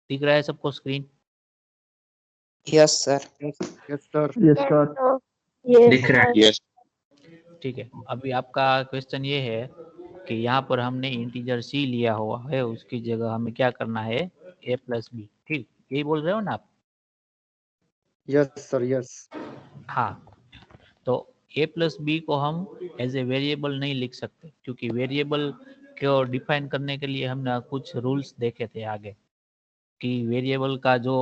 दिख रहा है सबको screen? Yes sir. Yes sir. Yes sir. दिख रहा है। यस। ठीक है, अभी आपका क्वेश्चन ये है कि यहाँ पर हमने इंटीजर सी लिया हुआ है, उसकी जगह हमें क्या करना है, a प्लस बी। ठीक, यही बोल रहे हो ना आप? Yes sir. यस। हाँ, तो a प्लस बी को हम एज ए वेरिएबल नहीं लिख सकते, क्योंकि वेरिएबल को डिफाइन करने के लिए हमने कुछ रूल्स देखे थे आगे, कि वेरिएबल का जो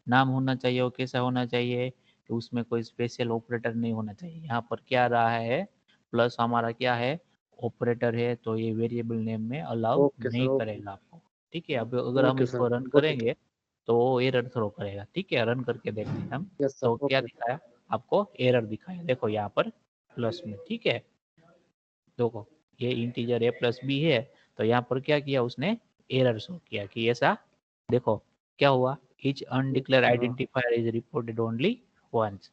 नाम होना चाहिए वो कैसा होना चाहिए, कि उसमें कोई स्पेशल ऑपरेटर नहीं होना चाहिए। यहाँ पर क्या रहा है, प्लस हमारा क्या है, ऑपरेटर है, तो ये वेरिएबल नेम में अलाउ ओके सर। नहीं ओके। करेगा आपको। ठीक है, अब अगर हम ओके इसको सर। Run got it. करेंगे तो एरर थ्रो करेगा। ठीक है, रन करके देखते हैं हम। यस तो सर। क्या ओके। दिखाया आपको, एरर दिखाया, देखो यहाँ पर प्लस में। ठीक है, देखो ये इंटीजर a प्लस बी है, तो यहाँ पर क्या किया उसने, एरर शो किया कि ऐसा। देखो क्या हुआ, each undeclared हाँ, identifier is reported only once।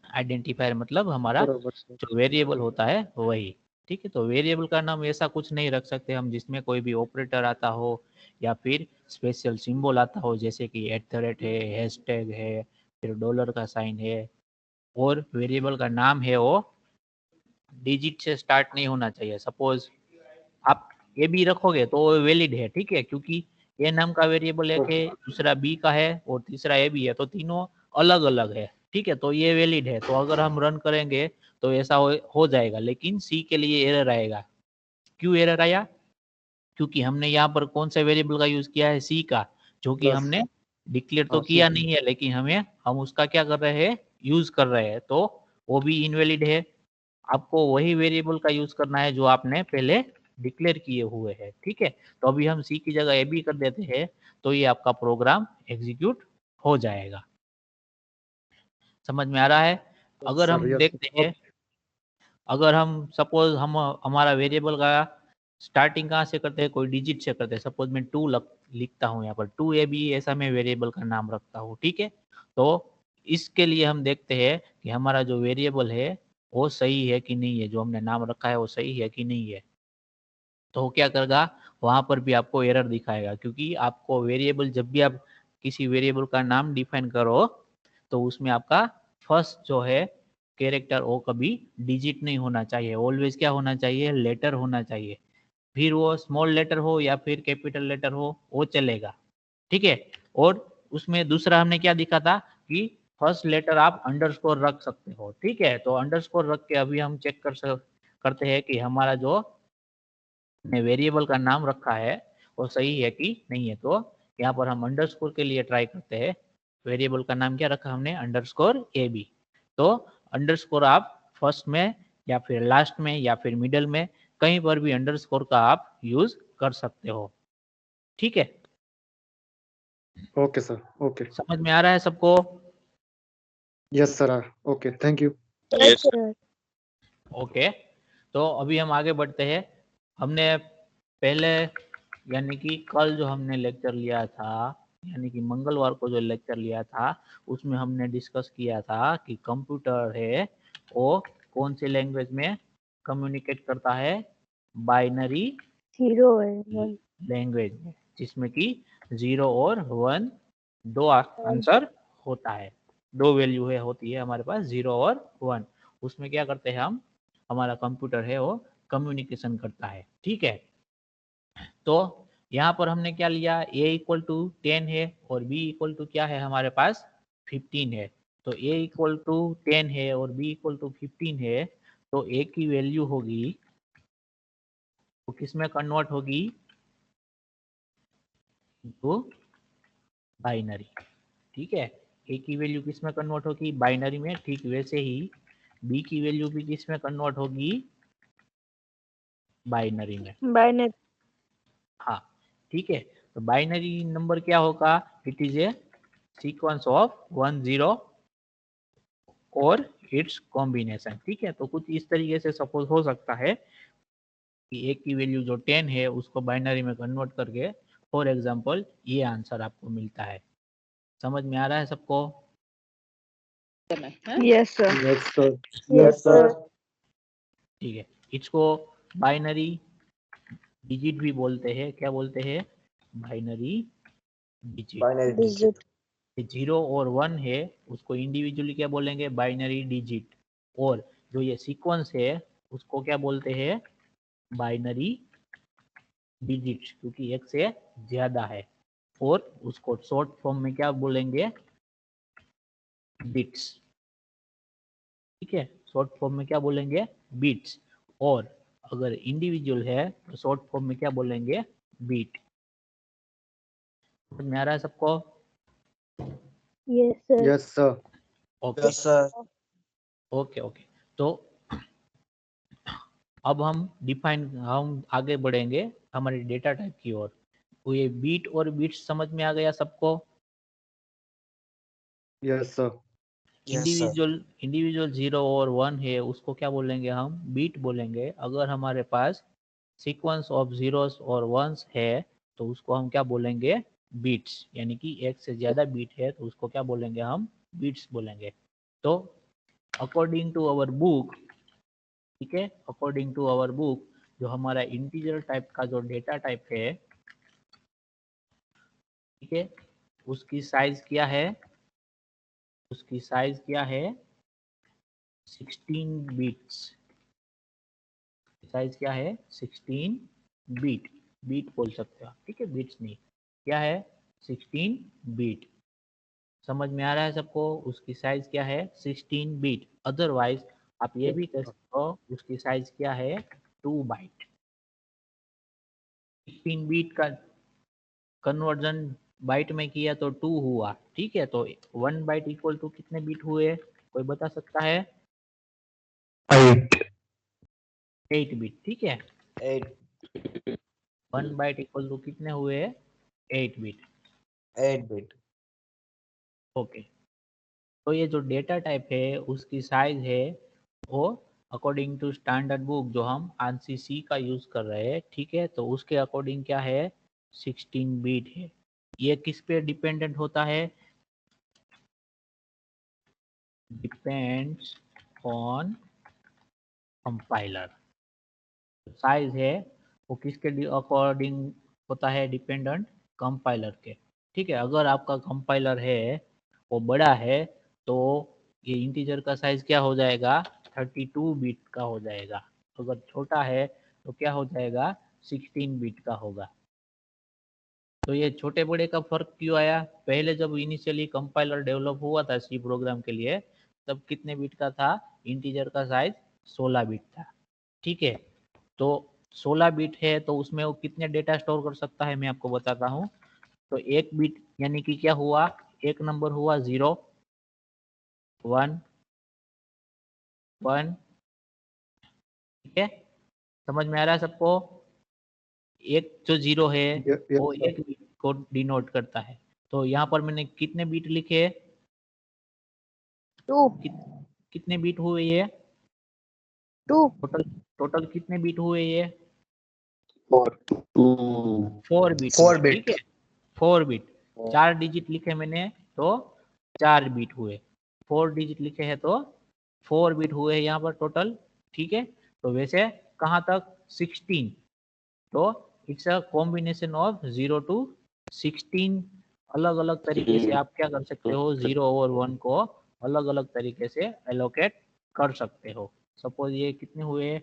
Identifier मतलब हमारा बराबर सर। जो वेरिएबल होता है वही। ठीक है, तो वेरिएबल का नाम ऐसा कुछ नहीं रख सकते हम जिसमें कोई भी ऑपरेटर आता हो या फिर स्पेशल सिंबल आता हो, जैसे कि @ है, हैशटैग है, फिर डॉलर का साइन है। और वेरिएबल का नाम है वो डिजिट से स्टार्ट नहीं होना चाहिए। सपोज आप ए बी रखोगे तो वो वैलिड है, ठीक है, क्योंकि ए नाम का वेरिएबल एक है, दूसरा बी का है और तीसरा ए बी है, तो तीनों अलग अलग है। ठीक है, तो ये वैलिड है, तो अगर हम रन करेंगे तो ऐसा हो जाएगा। लेकिन सी के लिए एरर आएगा। क्यों एरर आया, क्योंकि हमने यहाँ पर कौन सा वेरिएबल का यूज किया है, सी का, जो कि प्लस। हमने डिक्लेयर तो हाँ सी। किया नहीं है, लेकिन हम उसका क्या कर रहे हैं, यूज कर रहे हैं, तो वो भी इनवैलिड है। आपको वही वेरिएबल का यूज करना है जो आपने पहले डिक्लेयर किए हुए हैं। ठीक है, तो अभी हम सी की जगह ए बी कर देते हैं, तो ये आपका प्रोग्राम एग्जीक्यूट हो जाएगा। समझ में आ रहा है? यस अगर सर। हम यस। देखते हैं, अगर हम सपोज हम हमारा वेरिएबल का स्टार्टिंग कहाँ से करते हैं, कोई डिजिट से करते हैं। सपोज मैं 2 लिखता हूँ यहाँ पर, 2ab ऐसा मैं वेरिएबल का नाम रखता हूँ। ठीक है, तो इसके लिए हम देखते हैं कि हमारा जो वेरिएबल है वो सही है कि नहीं है, जो हमने नाम रखा है वो सही है कि नहीं है। तो क्या करेगा, वहां पर भी आपको एरर दिखाएगा, क्योंकि आपको वेरिएबल, जब भी आप किसी वेरिएबल का नाम डिफाइन करो तो उसमें आपका फर्स्ट जो है कैरेक्टर वो कभी डिजिट नहीं होना चाहिए, ऑलवेज क्या होना चाहिए, लेटर होना चाहिए। फिर वो स्मॉल लेटर हो या फिर कैपिटल लेटर हो वो चलेगा। ठीक है, और उसमें दूसरा हमने क्या दिखा था कि फर्स्ट लेटर आप अंडरस्कोर रख सकते हो। ठीक है, तो अंडरस्कोर रख के अभी हम चेक करते हैं कि हमारा जो वेरिएबल का नाम रखा है वो सही है कि नहीं है। तो यहाँ पर हम अंडरस्कोर के लिए ट्राई करते हैं। वेरिएबल का नाम क्या रखा हमने, अंडरस्कोर ए बी। तो अंडरस्कोर आप फर्स्ट में या फिर लास्ट में या फिर मिडल में कहीं पर भी अंडरस्कोर का आप यूज कर सकते हो। ठीक है, ओके सर। ओके। समझ में आ रहा है सबको? Yes sir. Okay. Thank you. Yes. Okay, तो अभी हम आगे बढ़ते हैं। हमने पहले यानी कि कल जो हमने लेक्चर लिया था, यानी कि मंगलवार को जो लेक्चर लिया था, उसमें हमने डिस्कस किया था कि कंप्यूटर है वो कौन सी लैंग्वेज में कम्युनिकेट करता है, बाइनरी 0 and 1 लैंग्वेज में, जिसमें कि 0 और 1 दो आंसर होता है, दो वैल्यू है होती है हमारे पास, 0 और 1। उसमें क्या करते हैं हम, हमारा कंप्यूटर है वो कम्युनिकेशन करता है। ठीक है, तो यहाँ पर हमने क्या लिया, a इक्वल टू 10 है और b इक्वल टू क्या है हमारे पास 15 है। तो a इक्वल टू 10 है और b इक्वल टू 15 है, तो a की वैल्यू होगी वो किस में कन्वर्ट होगी, तो बाइनरी। ठीक है, a की वैल्यू किस में कन्वर्ट होगी, बाइनरी में। ठीक वैसे ही b की वैल्यू भी किस में कन्वर्ट होगी, बाइनरी में। बाइनरी। हाँ, ठीक है, तो बाइनरी नंबर क्या होगा, it is a sequence of 1 0 और इट्स कॉम्बिनेशन। ठीक है, तो कुछ इस तरीके से सपोज हो सकता है कि एक की वैल्यू जो 10 है उसको बाइनरी में कन्वर्ट करके फॉर एग्जांपल ये आंसर आपको मिलता है। समझ में आ रहा है सबको? Yes sir. Yes sir. Yes sir. ठीक है, इसको बाइनरी डिजिट भी बोलते हैं। क्या बोलते हैं, binary digit. Binary digit. digit, 0 और 1 है उसको इंडिविजुअली क्या बोलेंगे, बाइनरी डिजिट। और जो ये सीक्वेंस है उसको क्या बोलते हैं, बाइनरी डिजिट, क्योंकि एक से ज्यादा है। और उसको शॉर्ट फॉर्म में क्या बोलेंगे, बिट्स। ठीक है, शॉर्ट फॉर्म में क्या बोलेंगे, बिट्स। और अगर इंडिविजुअल है तो शॉर्ट फॉर्म में क्या बोलेंगे, बीट। समझ में आ रहा है सबको? yes sir, Yes, sir. Okay yes sir. Okay okay. तो अब हम आगे बढ़ेंगे हमारे डेटा टाइप की ओर। तो ये बीट और बिट्स समझ में आ गया सबको? Yes, sir. Yes sir. Individual 0 और 1 है उसको क्या बोलेंगे, हम बीट बोलेंगे। अगर हमारे पास सीक्वेंस ऑफ जीरोस और वंस है तो उसको हम क्या बोलेंगे, बीट्स। यानी कि एक से ज्यादा बीट है तो उसको क्या बोलेंगे, हम बीट्स बोलेंगे। तो अकॉर्डिंग टू अवर बुक, ठीक है, अकॉर्डिंग टू अवर बुक जो हमारा इंटीजर टाइप का जो डेटा टाइप है, ठीक है, उसकी साइज क्या है, उसकी साइज क्या है, 16 बिट्स। साइज क्या है, 16 बीट। बीट बोल सकते हो आप, ठीक है, बिट्स नहीं, क्या है, 16 बीट। समझ में आ रहा है सबको? उसकी साइज क्या है, 16 बीट। अदरवाइज आप ये भी कह सकते हो उसकी साइज क्या है, 2 बाइट। 16 बीट का कन्वर्जन बाइट में किया तो 2 हुआ, ठीक है। तो 1 बाइट इक्वल टू कितने बीट हुए, कोई बता सकता है? 8 बीट, ठीक है। 8 1 बाइट इक्वल टू कितने हुए, 8 बीट। बिट। ओके। तो ये जो डेटा टाइप है उसकी साइज है वो अकॉर्डिंग टू स्टैंडर्ड बुक जो हम ANSI का यूज कर रहे हैं, ठीक है, तो उसके अकॉर्डिंग क्या है, 16 बीट है। ये किस पे डिपेंडेंट होता है, डिपेंड्स ऑन कंपाइलर। साइज है वो किसके अकॉर्डिंग होता है, डिपेंडेंट कंपाइलर के। ठीक है, अगर आपका कंपाइलर है वो बड़ा है तो ये इंटीजर का साइज क्या हो जाएगा, 32 बिट का हो जाएगा। अगर छोटा है तो क्या हो जाएगा, 16 बिट का होगा। तो ये छोटे बड़े का फर्क क्यों आया, पहले जब इनिशियली कंपाइलर डेवलप हुआ था सी प्रोग्राम के लिए तब कितने बिट का था, इंटीजर का साइज 16 बिट था। ठीक है, तो 16 बिट है तो उसमें वो कितने डेटा स्टोर कर सकता है मैं आपको बताता हूँ। तो एक बिट यानी कि क्या हुआ, एक नंबर हुआ 0 1 1, ठीक है, समझ में आ रहा है सबको? एक जो 0 है Yes, yes, वो sir. एक बिट को डिनोट करता है। तो यहाँ पर मैंने कितने बिट लिखे, 2, कितने बिट हुए ये, 2, टोटल टोटल कितने बिट हुए ये, 2. 4 बिट 4 हुए, ठीक बिट। है, 4 बिट। 4 डिजिट लिखे मैंने तो 4 बिट हुए, 4 डिजिट लिखे हैं तो 4 बिट हुए यहाँ पर टोटल। ठीक है, तो वैसे कहाँ तक, 16। तो it's a combination of 0 to 16। अलग अलग तरीके से आप क्या कर सकते हो, 0 और 1 को अलग अलग तरीके से एलोकेट कर सकते हो। सपोज ये कितने हुए,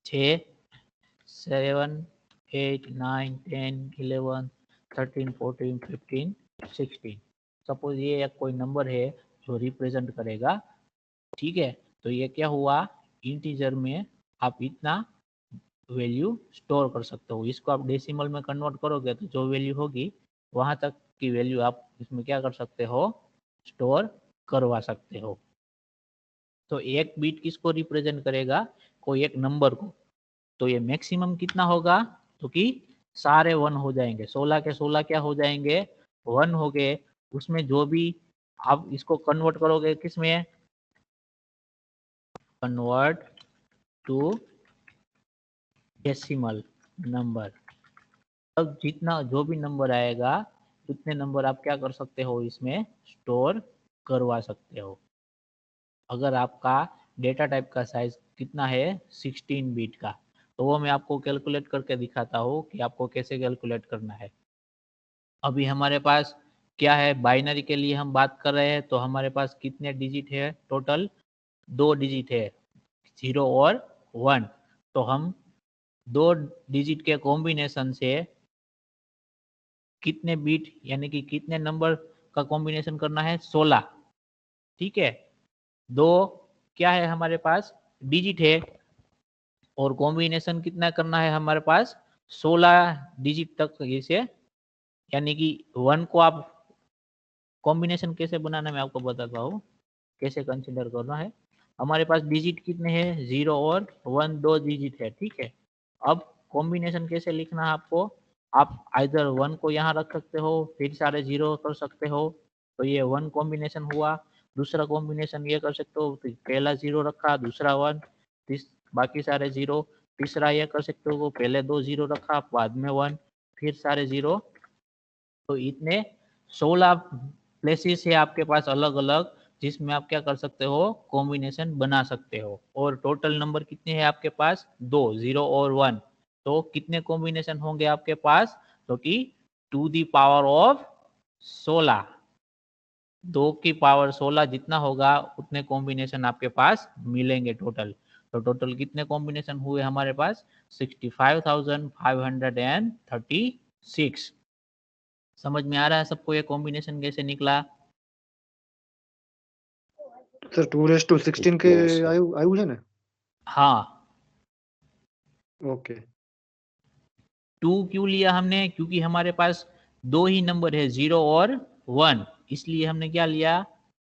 6 7 8 9 10 11 13 14 15 16। सपोज ये एक कोई नंबर है जो रिप्रेजेंट करेगा, ठीक है, तो ये क्या हुआ, इंटीजर में आप इतना वैल्यू स्टोर कर सकते हो। इसको आप डेसिमल में कन्वर्ट करोगे तो जो वैल्यू होगी वहां तक की वैल्यू आप इसमें क्या कर सकते हो, स्टोर करवा सकते हो। तो एक बिट किसको रिप्रेजेंट करेगा, कोई एक नंबर को। तो ये मैक्सिमम कितना होगा, तो कि सारे 1 हो जाएंगे, 16 के 16 क्या हो जाएंगे, 1 हो गए। उसमें जो भी आप इसको कन्वर्ट करोगे किसमें, कन्वर्ट टू डेसिमल नंबर। अब जितना जो भी नंबर आएगा उतने नंबर आप क्या कर सकते हो, इसमें स्टोर करवा सकते हो। अगर आपका डेटा टाइप का साइज कितना है, 16 बिट का, तो वो मैं आपको कैलकुलेट करके दिखाता हूँ कि आपको कैसे कैलकुलेट करना है। अभी हमारे पास क्या है, बाइनरी के लिए हम बात कर रहे हैं, तो हमारे पास कितने डिजिट है टोटल? 2 डिजिट है, 0 और 1। तो हम 2 डिजिट के कॉम्बिनेशन से कितने बीट यानी कि कितने नंबर का कॉम्बिनेशन करना है? 16। ठीक है, 2 क्या है हमारे पास? डिजिट है, और कॉम्बिनेशन कितना करना है हमारे पास? 16 डिजिट तक इसे, यानी कि 1 को आप कॉम्बिनेशन कैसे बनाना मैं आपको बताता हूँ, कैसे कंसीडर करना है। हमारे पास डिजिट कितने हैं? 0 और 1, 2 डिजिट है। ठीक है, अब कॉम्बिनेशन कैसे लिखना है आपको? आप आइदर 1 को यहाँ रख सकते हो, फिर सारे 0 कर सकते हो, तो ये 1 कॉम्बिनेशन हुआ। दूसरा कॉम्बिनेशन ये कर सकते हो, तो पहला 0 रखा, दूसरा 1, बाकी सारे 0। तीसरा ये कर सकते हो, पहले 2 0 रखा, बाद में 1, फिर सारे 0। तो इतने 16 प्लेसेस है आपके पास अलग अलग, जिसमें आप क्या कर सकते हो? कॉम्बिनेशन बना सकते हो। और टोटल नंबर कितने हैं आपके पास? 2, 0 और 1। तो कितने कॉम्बिनेशन होंगे आपके पास? तो कि 2 दी पावर ऑफ 16, 2 की पावर 16 जितना होगा उतने कॉम्बिनेशन आपके पास मिलेंगे टोटल। तो टोटल कितने कॉम्बिनेशन हुए हमारे पास? 65,536। समझ में आ रहा है सबको ये कॉम्बिनेशन कैसे निकला? सर 2:16 के आयु है ना? हाँ, ओके। 2 क्यों लिया हमने? क्योंकि हमारे पास 2 ही नंबर है, 0 और 1, इसलिए हमने क्या लिया?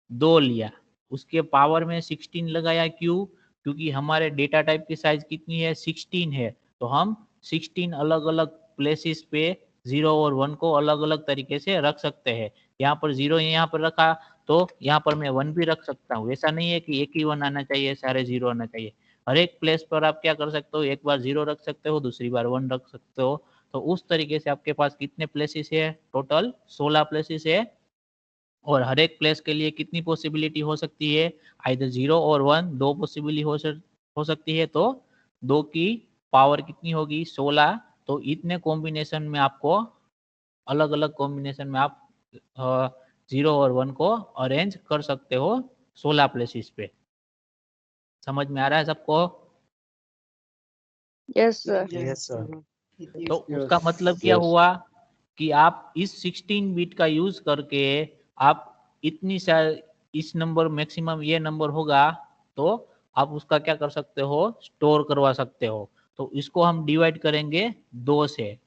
2 लिया। उसके पावर में 16 लगाया, क्यों? क्योंकि हमारे डेटा टाइप की साइज कितनी है? 16 है। तो हम 16 अलग अलग प्लेसेस पे 0 और 1 को अलग अलग तरीके से रख सकते हैं। यहाँ पर 0 यहाँ पर रखा, तो यहाँ पर मैं 1 भी रख सकता हूँ। ऐसा नहीं है कि एक ही 1 आना चाहिए, सारे 0 आना चाहिए। हर एक प्लेस पर आप क्या कर सकते हो? एक बार 0 रख सकते हो, दूसरी बार 1 रख सकते हो। तो उस तरीके से आपके पास कितने प्लेसेस है? टोटल 16 प्लेसेस है। और हर एक प्लेस के लिए कितनी पॉसिबिलिटी हो सकती है? आइदर 0 और 1, 2 पॉसिबिलिटी हो सकती है। तो 2 की पावर कितनी होगी? 16। तो इतने कॉम्बिनेशन में आपको अलग अलग कॉम्बिनेशन में आप 0 और 1 को अरेंज कर सकते हो 16 प्लेसेस पे। समझ में आ रहा है सबको? Yes, sir. Yes, sir. तो उसका मतलब क्या Yes. हुआ कि आप इस 16 बिट का यूज करके आप इतनी इस नंबर मैक्सिमम ये नंबर होगा, तो आप उसका क्या कर सकते हो? स्टोर करवा सकते हो। तो इसको हम डिवाइड करेंगे 2 से।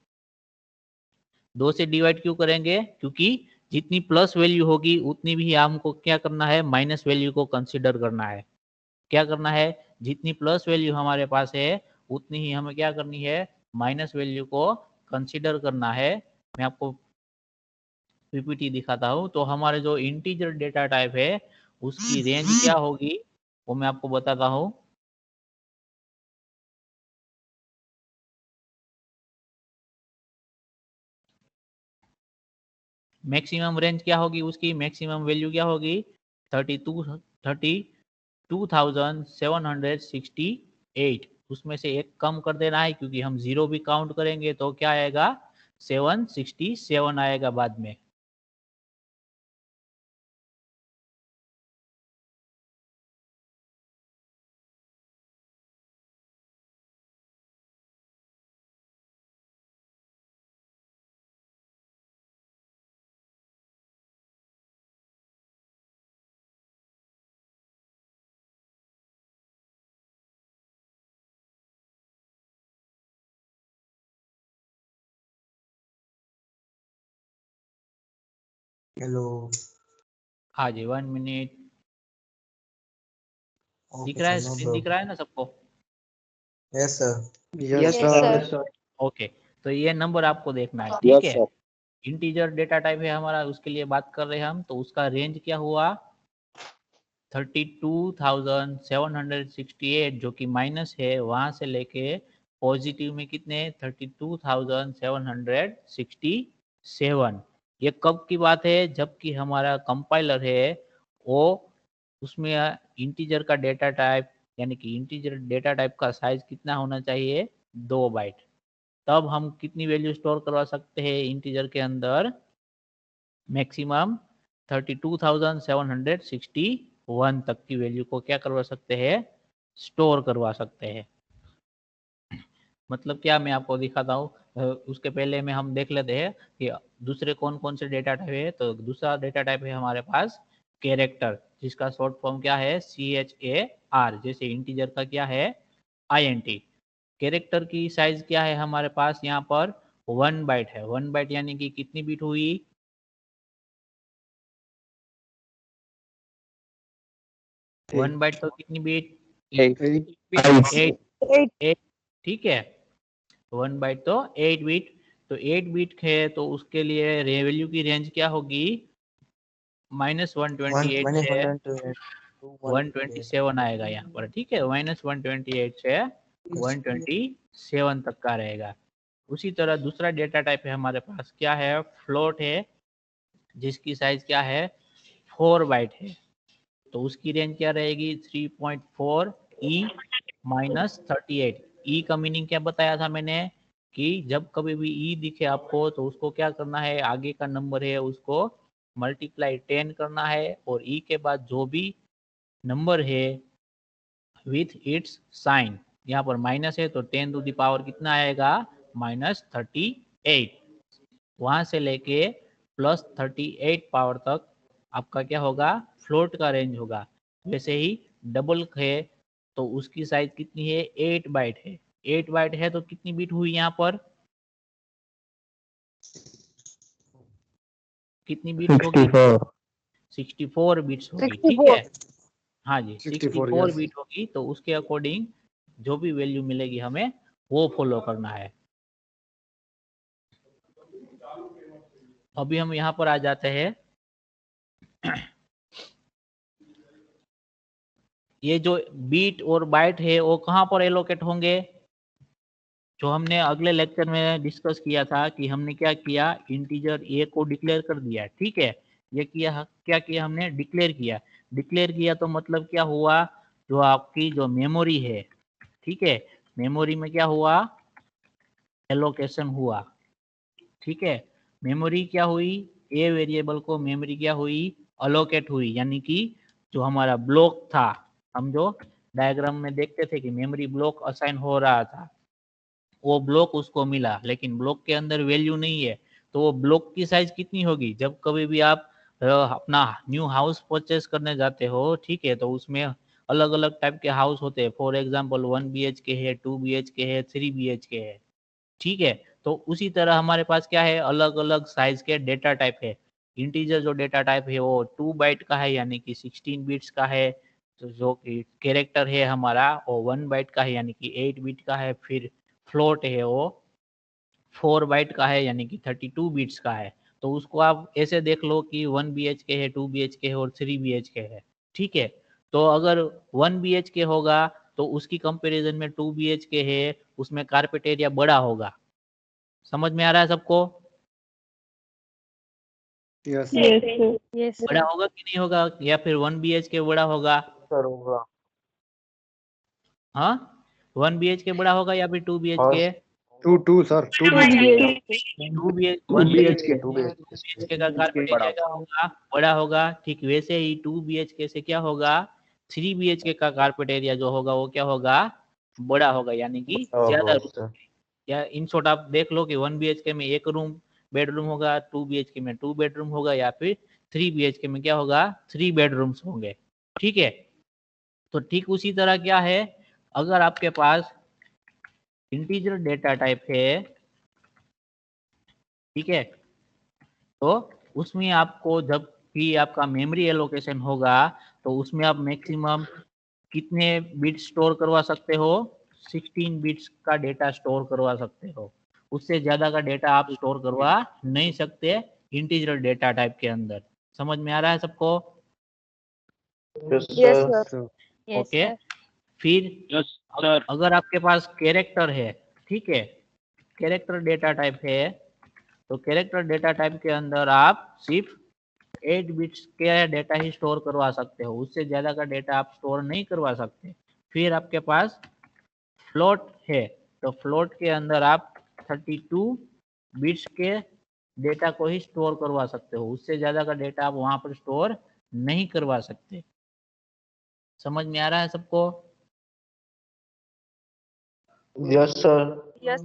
2 से डिवाइड क्यों करेंगे? क्योंकि जितनी प्लस वैल्यू होगी उतनी भी हमको क्या करना है? माइनस वैल्यू को कंसिडर करना है। क्या करना है? जितनी प्लस वैल्यू हमारे पास है उतनी ही हमें क्या करनी है? माइनस वैल्यू को कंसिडर करना है। मैं आपको पीपीटी दिखाता हूँ। तो हमारे जो इंटीजर डेटा टाइप है उसकी रेंज क्या होगी वो मैं आपको बताता हूँ। मैक्सिमम रेंज क्या होगी उसकी? मैक्सिमम वैल्यू क्या होगी? 32,768। उसमें से एक कम कर देना है, क्योंकि हम 0 भी काउंट करेंगे तो क्या आएगा? 767 आएगा बाद में। Hello. हाँ जी, 1 मिनट। दिख Okay, रहा sir. है? No स्क्रीन दिख problem. रहा है ना सबको? Yes, sir. Yes, Yes, sir. sir. Okay, तो ये नंबर आपको देखना है। ठीक है, इंटीजर डेटा टाइप है हमारा, उसके लिए बात कर रहे हैं हम। तो उसका रेंज क्या हुआ? 32,768, जो कि माइनस है, वहां से लेके पॉजिटिव में कितने? 32,767। ये कब की बात है? जबकि हमारा कंपाइलर है वो उसमें इंटीजर का डेटा टाइप, यानी कि इंटीजर डेटा टाइप का साइज कितना होना चाहिए? 2 बाइट। तब हम कितनी वैल्यू स्टोर करवा सकते हैं इंटीजर के अंदर? मैक्सिमम 32,761 तक की वैल्यू को क्या करवा सकते हैं, स्टोर करवा सकते हैं। मतलब क्या, मैं आपको दिखाता हूँ। उसके पहले में हम देख लेते हैं कि दूसरे कौन कौन से डेटा टाइप है। तो दूसरा डेटा टाइप है हमारे पास कैरेक्टर, जिसका शॉर्ट फॉर्म क्या है, CHAR। जैसे इंटीजर का क्या है, INT। कैरेक्टर की साइज क्या है हमारे पास, यहाँ पर 1 बाइट है। 1 बाइट यानी कि कितनी बिट हुई, 1 बाइट तो कितनी बिट, 8 8। ठीक है, 1 बाइट तो 8 बिट। तो 8 बिट है तो उसके लिए वैल्यू की रेंज क्या होगी, -128 से 127 आएगा यहाँ पर। ठीक है, -128 से 127 तक का रहेगा। उसी तरह दूसरा डेटा टाइप है हमारे पास, क्या है, फ्लोट है, जिसकी साइज क्या है, 4 बाइट है। तो उसकी रेंज क्या रहेगी, 3.4 E -38। ई का मीनिंग क्या बताया था मैंने, कि जब कभी भी ई दिखे आपको तो उसको क्या करना है, आगे का नंबर है उसको मल्टीप्लाई 10 करना है, और ई के बाद जो भी नंबर है विथ इट्स साइन, यहाँ पर माइनस है तो 10 टू द पावर कितना आएगा, -38। वहां से लेके +38 पावर तक आपका क्या होगा, फ्लोट का रेंज होगा। वैसे ही डबल है तो उसकी साइज कितनी है, 8 बाइट है। 8 बाइट है तो कितनी बिट हुई यहाँ पर, कितनी बिट्स होगी, 64 बिट्स होगी। ठीक है, हाँ जी, 64 yes. बिट होगी। तो उसके अकॉर्डिंग जो भी वैल्यू मिलेगी हमें वो फॉलो करना है। अभी हम यहाँ पर आ जाते हैं। ये जो बीट और बाइट है वो कहाँ पर एलोकेट होंगे, जो हमने अगले लेक्चर में डिस्कस किया था कि हमने क्या किया, इंटीजर ए को डिक्लेयर कर दिया। ठीक है, ये किया, क्या किया हमने, डिक्लेयर किया। डिक्लेयर किया तो मतलब क्या हुआ, जो आपकी जो मेमोरी है, ठीक है, मेमोरी में क्या हुआ, एलोकेशन हुआ। ठीक है, मेमोरी क्या हुई, ए वेरिएबल को मेमोरी क्या हुई, अलोकेट हुई। यानी कि जो हमारा ब्लॉक था, हम जो डायग्राम में देखते थे कि मेमोरी ब्लॉक असाइन हो रहा था, वो ब्लॉक उसको मिला, लेकिन ब्लॉक के अंदर वैल्यू नहीं है। तो वो ब्लॉक की साइज कितनी होगी, जब कभी भी आप अपना न्यू हाउस परचेस करने जाते हो, ठीक है, तो उसमें अलग अलग टाइप के हाउस होते हैं। फॉर एग्जांपल 1 BHK है, 2 BHK है, 3 BHK है। ठीक है, तो उसी तरह हमारे पास क्या है, अलग अलग साइज के डेटा टाइप है। इंटीजर जो डेटा टाइप है वो 2 बाइट का है, यानी कि 16 बिट्स का है। तो जो कि कैरेक्टर है हमारा वो 1 बाइट का है, यानी कि 8 बिट का है। फिर फ्लोट है वो 4 बाइट का है, यानी कि 32 बिट्स का है। तो उसको आप ऐसे देख लो कि 1 BHK है, 2 BHK है और 3 BHK है। ठीक है, तो अगर 1 BHK होगा तो उसकी कंपैरिजन में 2 BHK है, उसमें कारपेट एरिया बड़ा होगा। समझ में आ रहा है सबको, Yes. Yes, बड़ा होगा कि नहीं होगा, या फिर 1 BHK बड़ा होगा, हाँ, 1 BHK बड़ा होगा या फिर 2 BHK, 2 sir. 2 BHK. 1 BHK का कारपेट एरिया क्या होगा, बड़ा होगा। ठीक वैसे ही 2 BHK से क्या होगा, 3 BHK का कारपेट एरिया जो होगा वो क्या होगा, बड़ा होगा, यानी कि ज्यादा रूम। या इन शॉर्ट आप देख लो कि 1 BHK में एक रूम बेडरूम होगा, 2 BHK में 2 बेडरूम होगा, या फिर 3 BHK में क्या होगा, 3 बेडरूम्स होंगे। ठीक है, तो ठीक उसी तरह क्या है, अगर आपके पास इंटीजर डेटा टाइप है, ठीक है, तो उसमें आपको जब भी आपका मेमोरी एलोकेशन होगा तो उसमें आप मैक्सिमम कितने बिट स्टोर करवा सकते हो, 16 बिट्स का डेटा स्टोर करवा सकते हो। उससे ज्यादा का डेटा आप स्टोर करवा नहीं सकते इंटीजर डेटा टाइप के अंदर। समझ में आ रहा है सबको, yes, sir. Sir. Yes, okay. sir. फिर अगर आपके पास कैरेक्टर है, ठीक है, कैरेक्टर डेटा टाइप है, तो कैरेक्टर डेटा टाइप के अंदर आप सिर्फ 8 बिट्स के डेटा ही स्टोर करवा सकते हो, उससे ज़्यादा का डेटा आप स्टोर नहीं करवा सकते। फिर आपके पास फ्लोट है, तो फ्लोट के अंदर आप 32 बिट्स के डेटा को ही स्टोर करवा सकते हो, उससे ज्यादा का डेटा आप वहां पर स्टोर नहीं करवा सकते। समझ में आ रहा है सबको? Yes sir. Yes.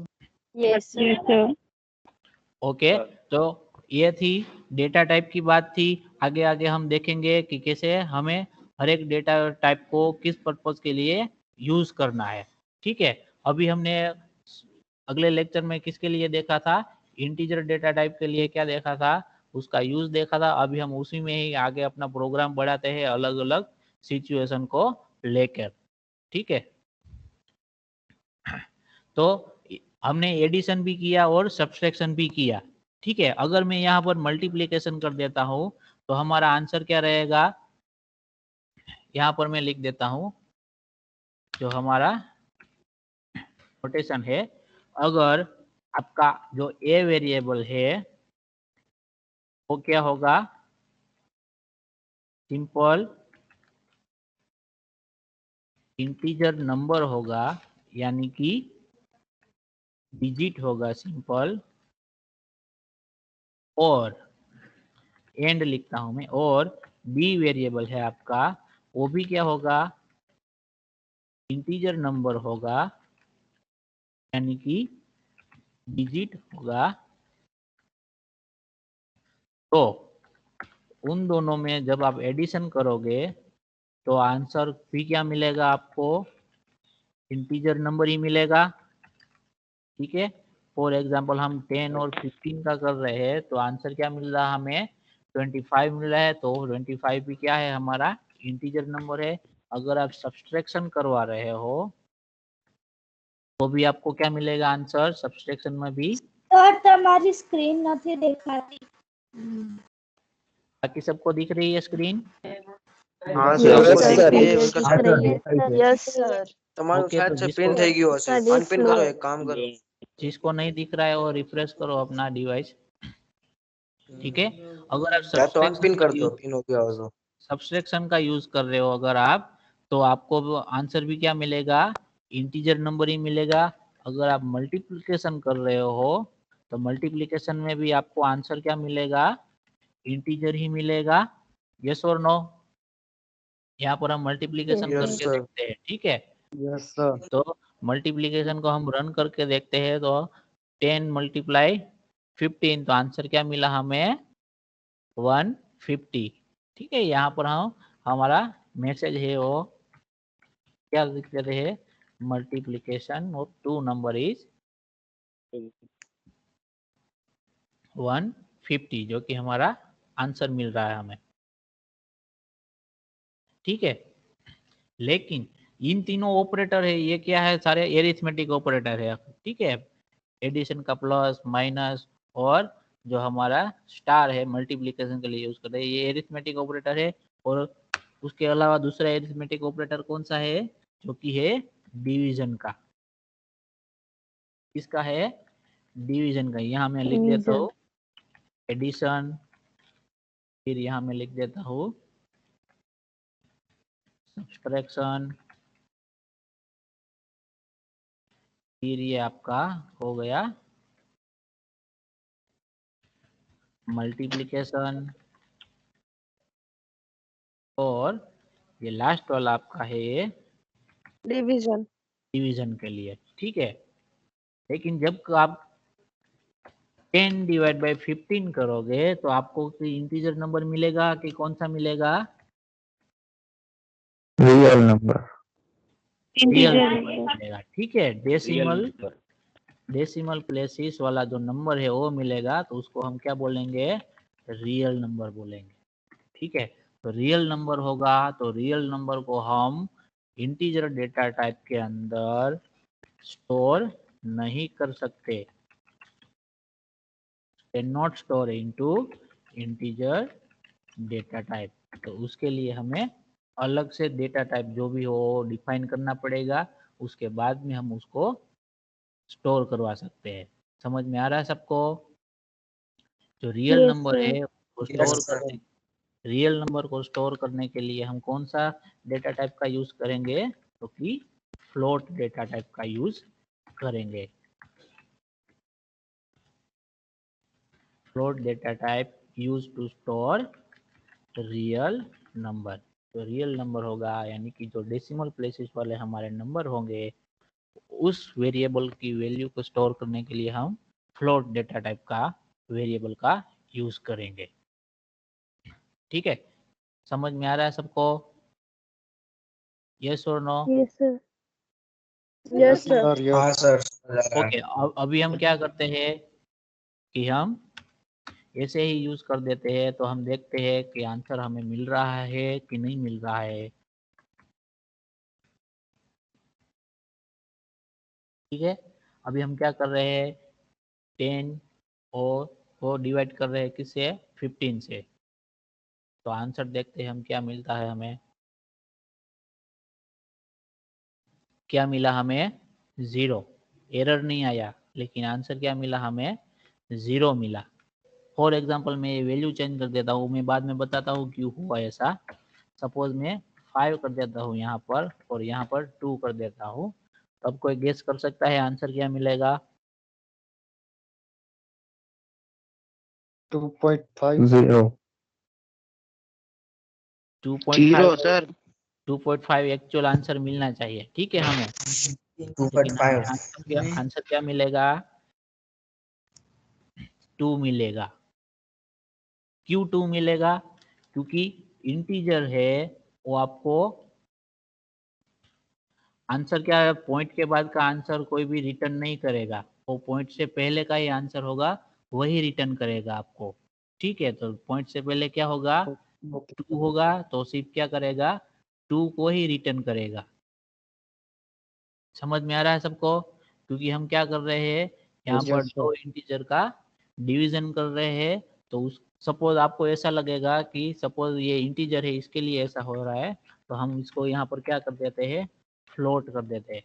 Yes, sir. Okay, तो ये थी डेटा टाइप की बात थी। आगे आगे हम देखेंगे कि कैसे हमें हर एक डेटा टाइप को किस पर्पस के लिए यूज करना है। ठीक है, अभी हमने अगले लेक्चर में किसके लिए देखा था, इंटीजर डेटा टाइप के लिए क्या देखा था, उसका यूज देखा था। अभी हम उसी में ही आगे अपना प्रोग्राम बढ़ाते हैं अलग अलग सिचुएशन को लेकर। ठीक है, तो हमने एडिशन भी किया और सब्सट्रैक्शन भी किया। ठीक है, अगर मैं यहाँ पर मल्टीप्लिकेशन कर देता हूँ तो हमारा आंसर क्या रहेगा, यहाँ पर मैं लिख देता हूँ जो हमारा नोटेशन है। अगर आपका जो ए वेरिएबल है वो क्या होगा, सिंपल इंटीजर नंबर होगा, यानी कि डिजिट होगा सिंपल, और एंड लिखता हूं मैं, और बी वेरिएबल है आपका, वो भी क्या होगा, इंटीजर नंबर होगा, यानी कि डिजिट होगा। तो उन दोनों में जब आप एडिशन करोगे तो आंसर भी क्या मिलेगा आपको, इंटीजर नंबर ही मिलेगा। ठीक है, फॉर एग्जांपल हम 10 और 15 का कर रहे हैं तो आंसर क्या मिल रहा है हमें, 25 मिल रहा है। तो 25 भी क्या है, हमारा इंटीजर नंबर है। अगर आप सब्सट्रैक्शन करवा रहे हो तो भी आपको क्या मिलेगा आंसर, सब्सट्रैक्शन में भी। सर तुम्हारी स्क्रीन नहीं दिखाती। बाकी सबको दिख रही है स्क्रीन? हाँ Yes, सर, sir. दिख रही है Yes, उनका। sir. Yes, sir. તમારું ओके, शायद तो से जिसको पिन થઈ ગયું હશે, Sir, અનપિન કરો, એક કામ કરો। जिसको नहीं दिख रहा है वो रिफ्रेश करो अपना डिवाइस। ठीक है, अगर आप या तो अनपिन कर दो, सब्सट्रैक्शन पिन हो गया हो तो। सब्सट्रैक्शन का यूज कर रहे हो अगर आप, तो आपको आंसर भी क्या मिलेगा, इंटीजर नंबर ही मिलेगा। अगर आप मल्टीप्लिकेशन कर रहे हो तो मल्टीप्लिकेशन में भी आपको आंसर क्या मिलेगा, इंटीजर ही मिलेगा। यस और नो? यहाँ पर हम मल्टीप्लिकेशन Yes, यस करके सर। देखते हैं। ठीक है, Yes, sir. तो मल्टीप्लिकेशन को हम रन करके देखते हैं। तो 10 मल्टीप्लाई 15, तो आंसर क्या मिला हमें, 150। ठीक है, यहाँ पर हम हमारा मैसेज है वो क्या लिख देते हैं, मल्टीप्लिकेशन ऑफ 2 नंबर इज 150, जो कि हमारा आंसर मिल रहा है हमें। ठीक है, लेकिन इन तीनों ऑपरेटर है ये क्या है, सारे एरिथमेटिक ऑपरेटर है। ठीक है, एडिशन का प्लस माइनस और जो हमारा स्टार है मल्टीप्लिकेशन के लिए यूज करते हैं, ये एरिथमेटिक ऑपरेटर है। और उसके अलावा दूसरा एरिथमेटिक ऑपरेटर कौन सा है, जो कि है डिवीजन का। किसका है, डिवीजन का। यहाँ मैं लिख देता हूँ एडिशन, फिर यहाँ मैं लिख देता हूँ सब्सट्रैक्शन, फिर ये आपका हो गया मल्टीप्लिकेशन, और ये लास्ट वाला आपका है ये division. डिवीजन के लिए। ठीक है, लेकिन जब आप 10 डिवाइड बाई 15 करोगे तो आपको इंटीजर नंबर मिलेगा कि कौन सा मिलेगा, real number. Real Integer number number. मिलेगा। ठीक है, डेसिमल प्लेसेस वाला जो नंबर है वो मिलेगा, तो उसको हम क्या बोलेंगे, रियल नंबर बोलेंगे। ठीक है, तो रियल नंबर होगा तो रियल नंबर को हम इंटीजर डेटा टाइप के अंदर स्टोर नहीं कर सकते, can not store into integer data type. तो उसके लिए हमें अलग से डेटा टाइप जो भी हो डिफाइन करना पड़ेगा, उसके बाद में हम उसको स्टोर करवा सकते हैं। समझ में आ रहा है सबको? जो रियल Yes, नंबर sir. है वो यस स्टोर सर। करने, रियल नंबर को स्टोर करने के लिए हम कौन सा डेटा टाइप का यूज करेंगे, तो कि फ्लोट डेटा टाइप का यूज करेंगे। float data type used to store real number. तो रियल नंबर होगा यानी कि जो डेसिमल प्लेसेस वाले हमारे नंबर होंगे उस वेरिएबल की वैल्यू को स्टोर करने के लिए हम फ्लोट डेटा टाइप का वेरिएबल का यूज करेंगे। ठीक है, समझ में आ रहा है सबको? यस और no? Yes, sir. Yes, sir. Sir हाँ यस सर। ओके, अभी हम क्या करते हैं कि हम ऐसे ही यूज कर देते हैं, तो हम देखते हैं कि आंसर हमें मिल रहा है कि नहीं मिल रहा है। ठीक है, अभी हम क्या कर रहे हैं, 10 और को डिवाइड कर रहे हैं किससे, 15 से। तो आंसर देखते हैं हम क्या मिलता है हमें। क्या मिला हमें, 0। एरर नहीं आया, लेकिन आंसर क्या मिला हमें, 0 मिला। फॉर एग्जाम्पल मैं ये वैल्यू चेंज कर देता हूँ, मैं बाद में बताता हूँ क्यों हुआ ऐसा। सपोज मैं 5 कर देता हूँ यहाँ पर और यहाँ पर 2 कर देता हूँ, तो अब कोई गेस कर सकता है आंसर क्या मिलेगा? 2.5 0 2.5 सर 2.5 एक्चुअल आंसर मिलना चाहिए। ठीक है हमें, लेकिन 2.5 आंसर क्या मिलेगा, 2 मिलेगा। क्यों 2 मिलेगा? क्योंकि इंटीजर है, वो आपको आंसर क्या है, पॉइंट के बाद का आंसर कोई भी रिटर्न नहीं करेगा, वो पॉइंट से पहले का ही आंसर होगा वही रिटर्न करेगा आपको। ठीक है, तो पॉइंट से पहले क्या होगा, ओके 2 होगा, तो सिर्फ क्या करेगा, 2 को ही रिटर्न करेगा। समझ में आ रहा है सबको? क्योंकि हम क्या कर रहे हैं, यहाँ पर यस दो इंटीजर का डिवीजन कर रहे हैं। तो उस सपोज आपको ऐसा लगेगा कि सपोज ये इंटीजर है इसके लिए ऐसा हो रहा है, तो हम इसको यहाँ पर क्या कर देते हैं, फ्लोट कर देते हैं।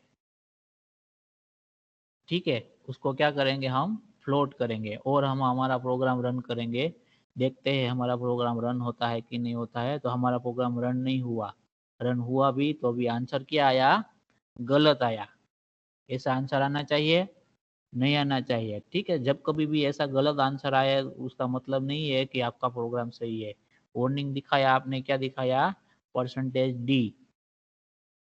ठीक है, उसको क्या करेंगे, हम फ्लोट करेंगे और हम हमारा प्रोग्राम रन करेंगे। देखते हैं हमारा प्रोग्राम रन होता है कि नहीं होता है। तो हमारा प्रोग्राम रन नहीं हुआ, रन हुआ भी तो भी आंसर क्या आया, गलत आया। ऐसा आंसर आना चाहिए, नहीं आना चाहिए। ठीक है, जब कभी भी ऐसा गलत आंसर आए उसका मतलब नहीं है कि आपका प्रोग्राम सही है। वार्निंग दिखाया आपने, क्या दिखाया, %d।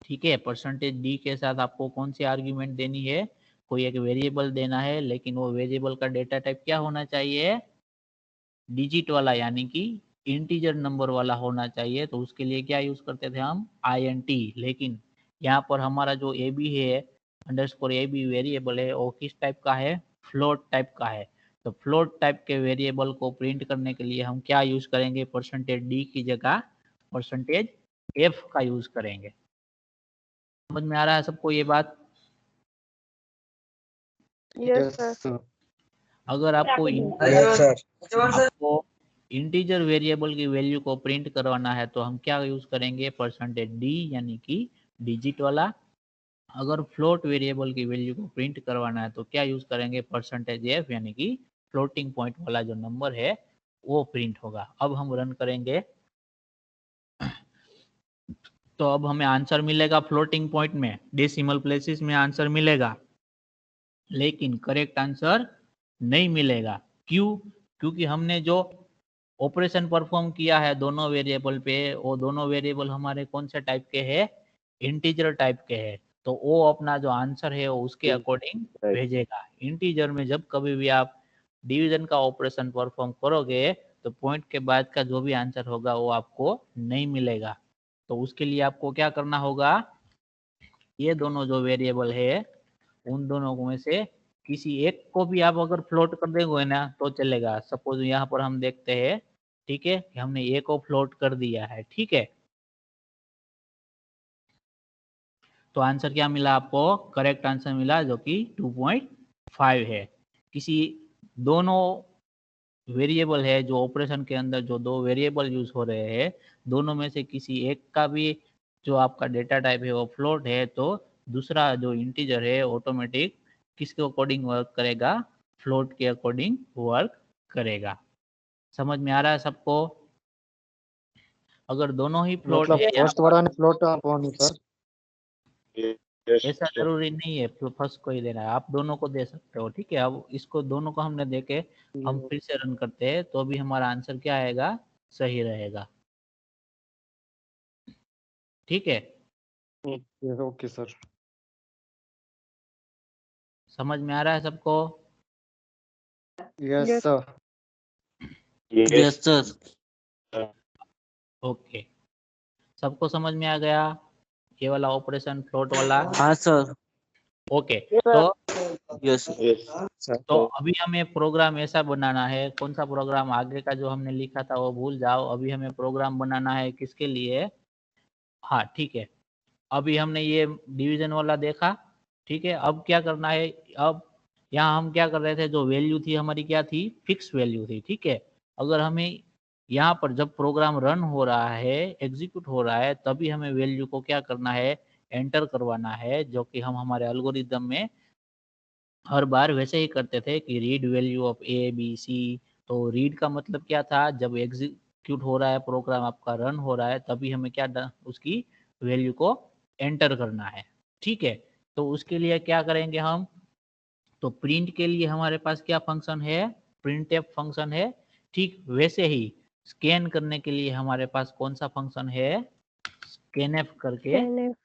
ठीक है, %d के साथ आपको कौन सी आर्ग्यूमेंट देनी है, कोई एक वेरिएबल देना है, लेकिन वो वेरिएबल का डेटा टाइप क्या होना चाहिए, डिजिट वाला, यानी कि इंटीजर नंबर वाला होना चाहिए। तो उसके लिए क्या यूज करते थे हम, int। लेकिन यहाँ पर हमारा जो ab है, अंडरस्कोर ab वेरिएबल है, वो किस टाइप का है, फ्लोट टाइप का है। तो फ्लोट टाइप के वेरिएबल को प्रिंट करने के लिए हम क्या यूज करेंगे, %d की जगह %f का यूज करेंगे। समझ में आ रहा है सबको ये बात? Yes, yes sir. सर अगर आपको यस सर। आपको इंटीजर वेरिएबल की वैल्यू को प्रिंट करवाना है तो हम क्या यूज करेंगे, %d यानी कि डिजिट वाला। अगर फ्लोट वेरिएबल की वैल्यू को प्रिंट करवाना है तो क्या यूज करेंगे, %f यानी कि फ्लोटिंग पॉइंट वाला जो नंबर है वो प्रिंट होगा। अब हम रन करेंगे तो अब हमें आंसर मिलेगा फ्लोटिंग पॉइंट में, डेसिमल प्लेसेस में आंसर मिलेगा, लेकिन करेक्ट आंसर नहीं मिलेगा। क्यों? क्योंकि हमने जो ऑपरेशन परफॉर्म किया है दोनों वेरिएबल पे, वो दोनों वेरिएबल हमारे कौन से टाइप के हैं, इंटीजर टाइप के हैं। तो वो अपना जो आंसर है वो उसके अकॉर्डिंग भेजेगा। इंटीजर में जब कभी भी आप डिवीजन का ऑपरेशन परफॉर्म करोगे तो पॉइंट के बाद का जो भी आंसर होगा वो आपको नहीं मिलेगा। तो उसके लिए आपको क्या करना होगा, ये दोनों जो वेरिएबल है उन दोनों में से किसी एक को भी आप अगर फ्लोट कर देंगे ना तो चलेगा। सपोज यहाँ पर हम देखते हैं, ठीक है, कि हमने ए को फ्लोट कर दिया है। ठीक है, तो आंसर क्या मिला आपको, करेक्ट आंसर मिला जो कि 2.5 है। किसी दोनों वेरिएबल है जो ऑपरेशन के अंदर जो दो वेरिएबल यूज हो रहे हैं, दोनों में से किसी एक का भी जो आपका डेटा टाइप है वो फ्लोट है, तो दूसरा जो इंटीजर है ऑटोमेटिक किसके अकॉर्डिंग वर्क करेगा, फ्लोट के अकॉर्डिंग वर्क करेगा। समझ में आ रहा है सबको? अगर दोनों ही फ्लोट मतलब है यहाँ फर्स्ट पर, वाला ने फ्लोट આપવાનું સર ऐसा जरूरी नहीं है फर्स्ट को ही देना है, आप दोनों को दे सकते हो। ठीक है, अब इसको दोनों को हमने देके हम फिर से रन करते हैं तो भी हमारा आंसर क्या आएगा, सही रहेगा। ठीक है, ओके सर। समझ में आ रहा है सबको? Yes Yes. Sir. Yes, sir. Okay, सबको समझ में आ गया ये वाला ऑपरेशन फ्लोट वाला? हाँ सर। ओके, तो यस तो अभी हमें प्रोग्राम ऐसा बनाना है, कौन सा प्रोग्राम, आगे का जो हमने लिखा था वो भूल जाओ, अभी हमें प्रोग्राम बनाना है किसके लिए? हाँ ठीक है, अभी हमने ये डिवीजन वाला देखा। ठीक है, अब क्या करना है, अब यहाँ हम क्या कर रहे थे, जो वैल्यू थी हमारी क्या थी, फिक्स वैल्यू थी। ठीक है, अगर हमें यहाँ पर जब प्रोग्राम रन हो रहा है, एग्जीक्यूट हो रहा है, तभी हमें वैल्यू को क्या करना है, एंटर करवाना है, जो कि हम हमारे एल्गोरिदम में हर बार वैसे ही करते थे कि read value of A B C. तो रीड का मतलब क्या था, जब एग्जीक्यूट हो रहा है प्रोग्राम आपका, रन हो रहा है, तभी हमें क्या उसकी वैल्यू को एंटर करना है। ठीक है, तो उसके लिए क्या करेंगे हम, तो प्रिंट के लिए हमारे पास क्या फंक्शन है, प्रिंटफ फंक्शन है। ठीक वैसे ही स्कैन करने के लिए हमारे पास कौन सा फंक्शन है, स्कैनफ करके Scanf.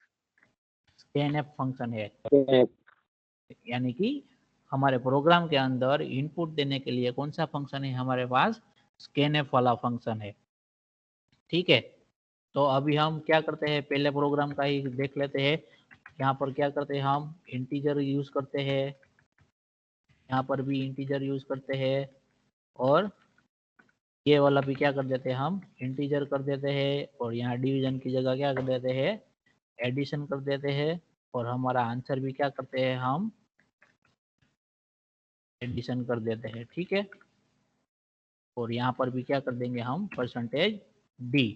स्कैनफ फंक्शन है। यानी कि हमारे प्रोग्राम के अंदर इनपुट देने के लिए कौन सा फंक्शन है हमारे पास, स्कैनफ वाला फंक्शन है। ठीक है, तो अभी हम क्या करते हैं, पहले प्रोग्राम का ही देख लेते हैं। यहाँ पर क्या करते हैं, हम इंटीजर यूज करते हैं, यहाँ पर भी इंटीजर यूज करते हैं, और ये वाला भी क्या कर देते हैं, हम इंटीजर कर देते हैं, और यहाँ डिवीजन की जगह क्या कर देते हैं, एडिशन कर देते हैं, और हमारा आंसर भी क्या करते हैं, हम एडिशन कर देते हैं। ठीक है, और यहाँ पर भी क्या कर देंगे हम, परसेंटेज डी।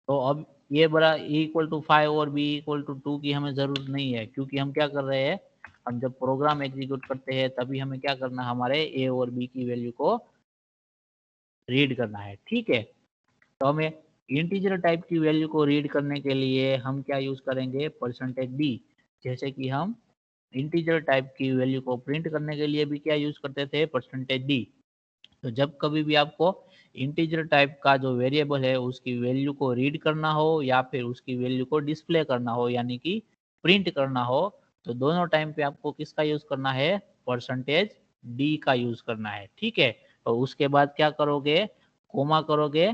तो अब ये बड़ा E=5 और B=2 की हमें जरूरत नहीं है, क्योंकि हम क्या कर रहे हैं, हम जब प्रोग्राम एग्जीक्यूट करते हैं तभी हमें क्या करना है, हमारे ए और बी की वैल्यू को रीड करना है। ठीक है, तो हमें इंटीजर टाइप की वैल्यू को रीड करने के लिए हम क्या यूज करेंगे, परसेंटेज डी। जैसे कि हम इंटीजर टाइप की वैल्यू को प्रिंट करने के लिए भी क्या यूज करते थे, परसेंटेज डी। तो जब कभी भी आपको इंटीजर टाइप का जो वेरिएबल है उसकी वैल्यू को रीड करना हो, या फिर उसकी वैल्यू को डिस्प्ले करना हो, यानी कि प्रिंट करना हो, तो दोनों टाइम पे आपको किसका यूज करना है, परसेंटेज डी का यूज करना है। ठीक है, तो उसके बाद क्या करोगे, कोमा करोगे।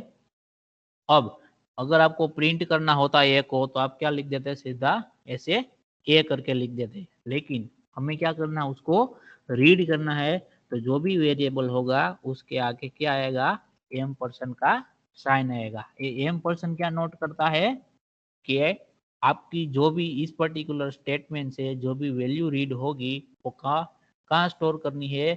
अब अगर आपको प्रिंट करना होता है ए को, तो आप क्या लिख देते, सीधा ऐसे ए करके लिख देते, लेकिन हमें क्या करना है, उसको रीड करना है। तो जो भी वेरिएबल होगा उसके आगे क्या आएगा, M% का साइन आएगा। ये M% क्या नोट करता है कि आपकी जो भी इस पर्टिकुलर स्टेटमेंट से जो भी वैल्यू रीड होगी वो कहाँ स्टोर करनी है,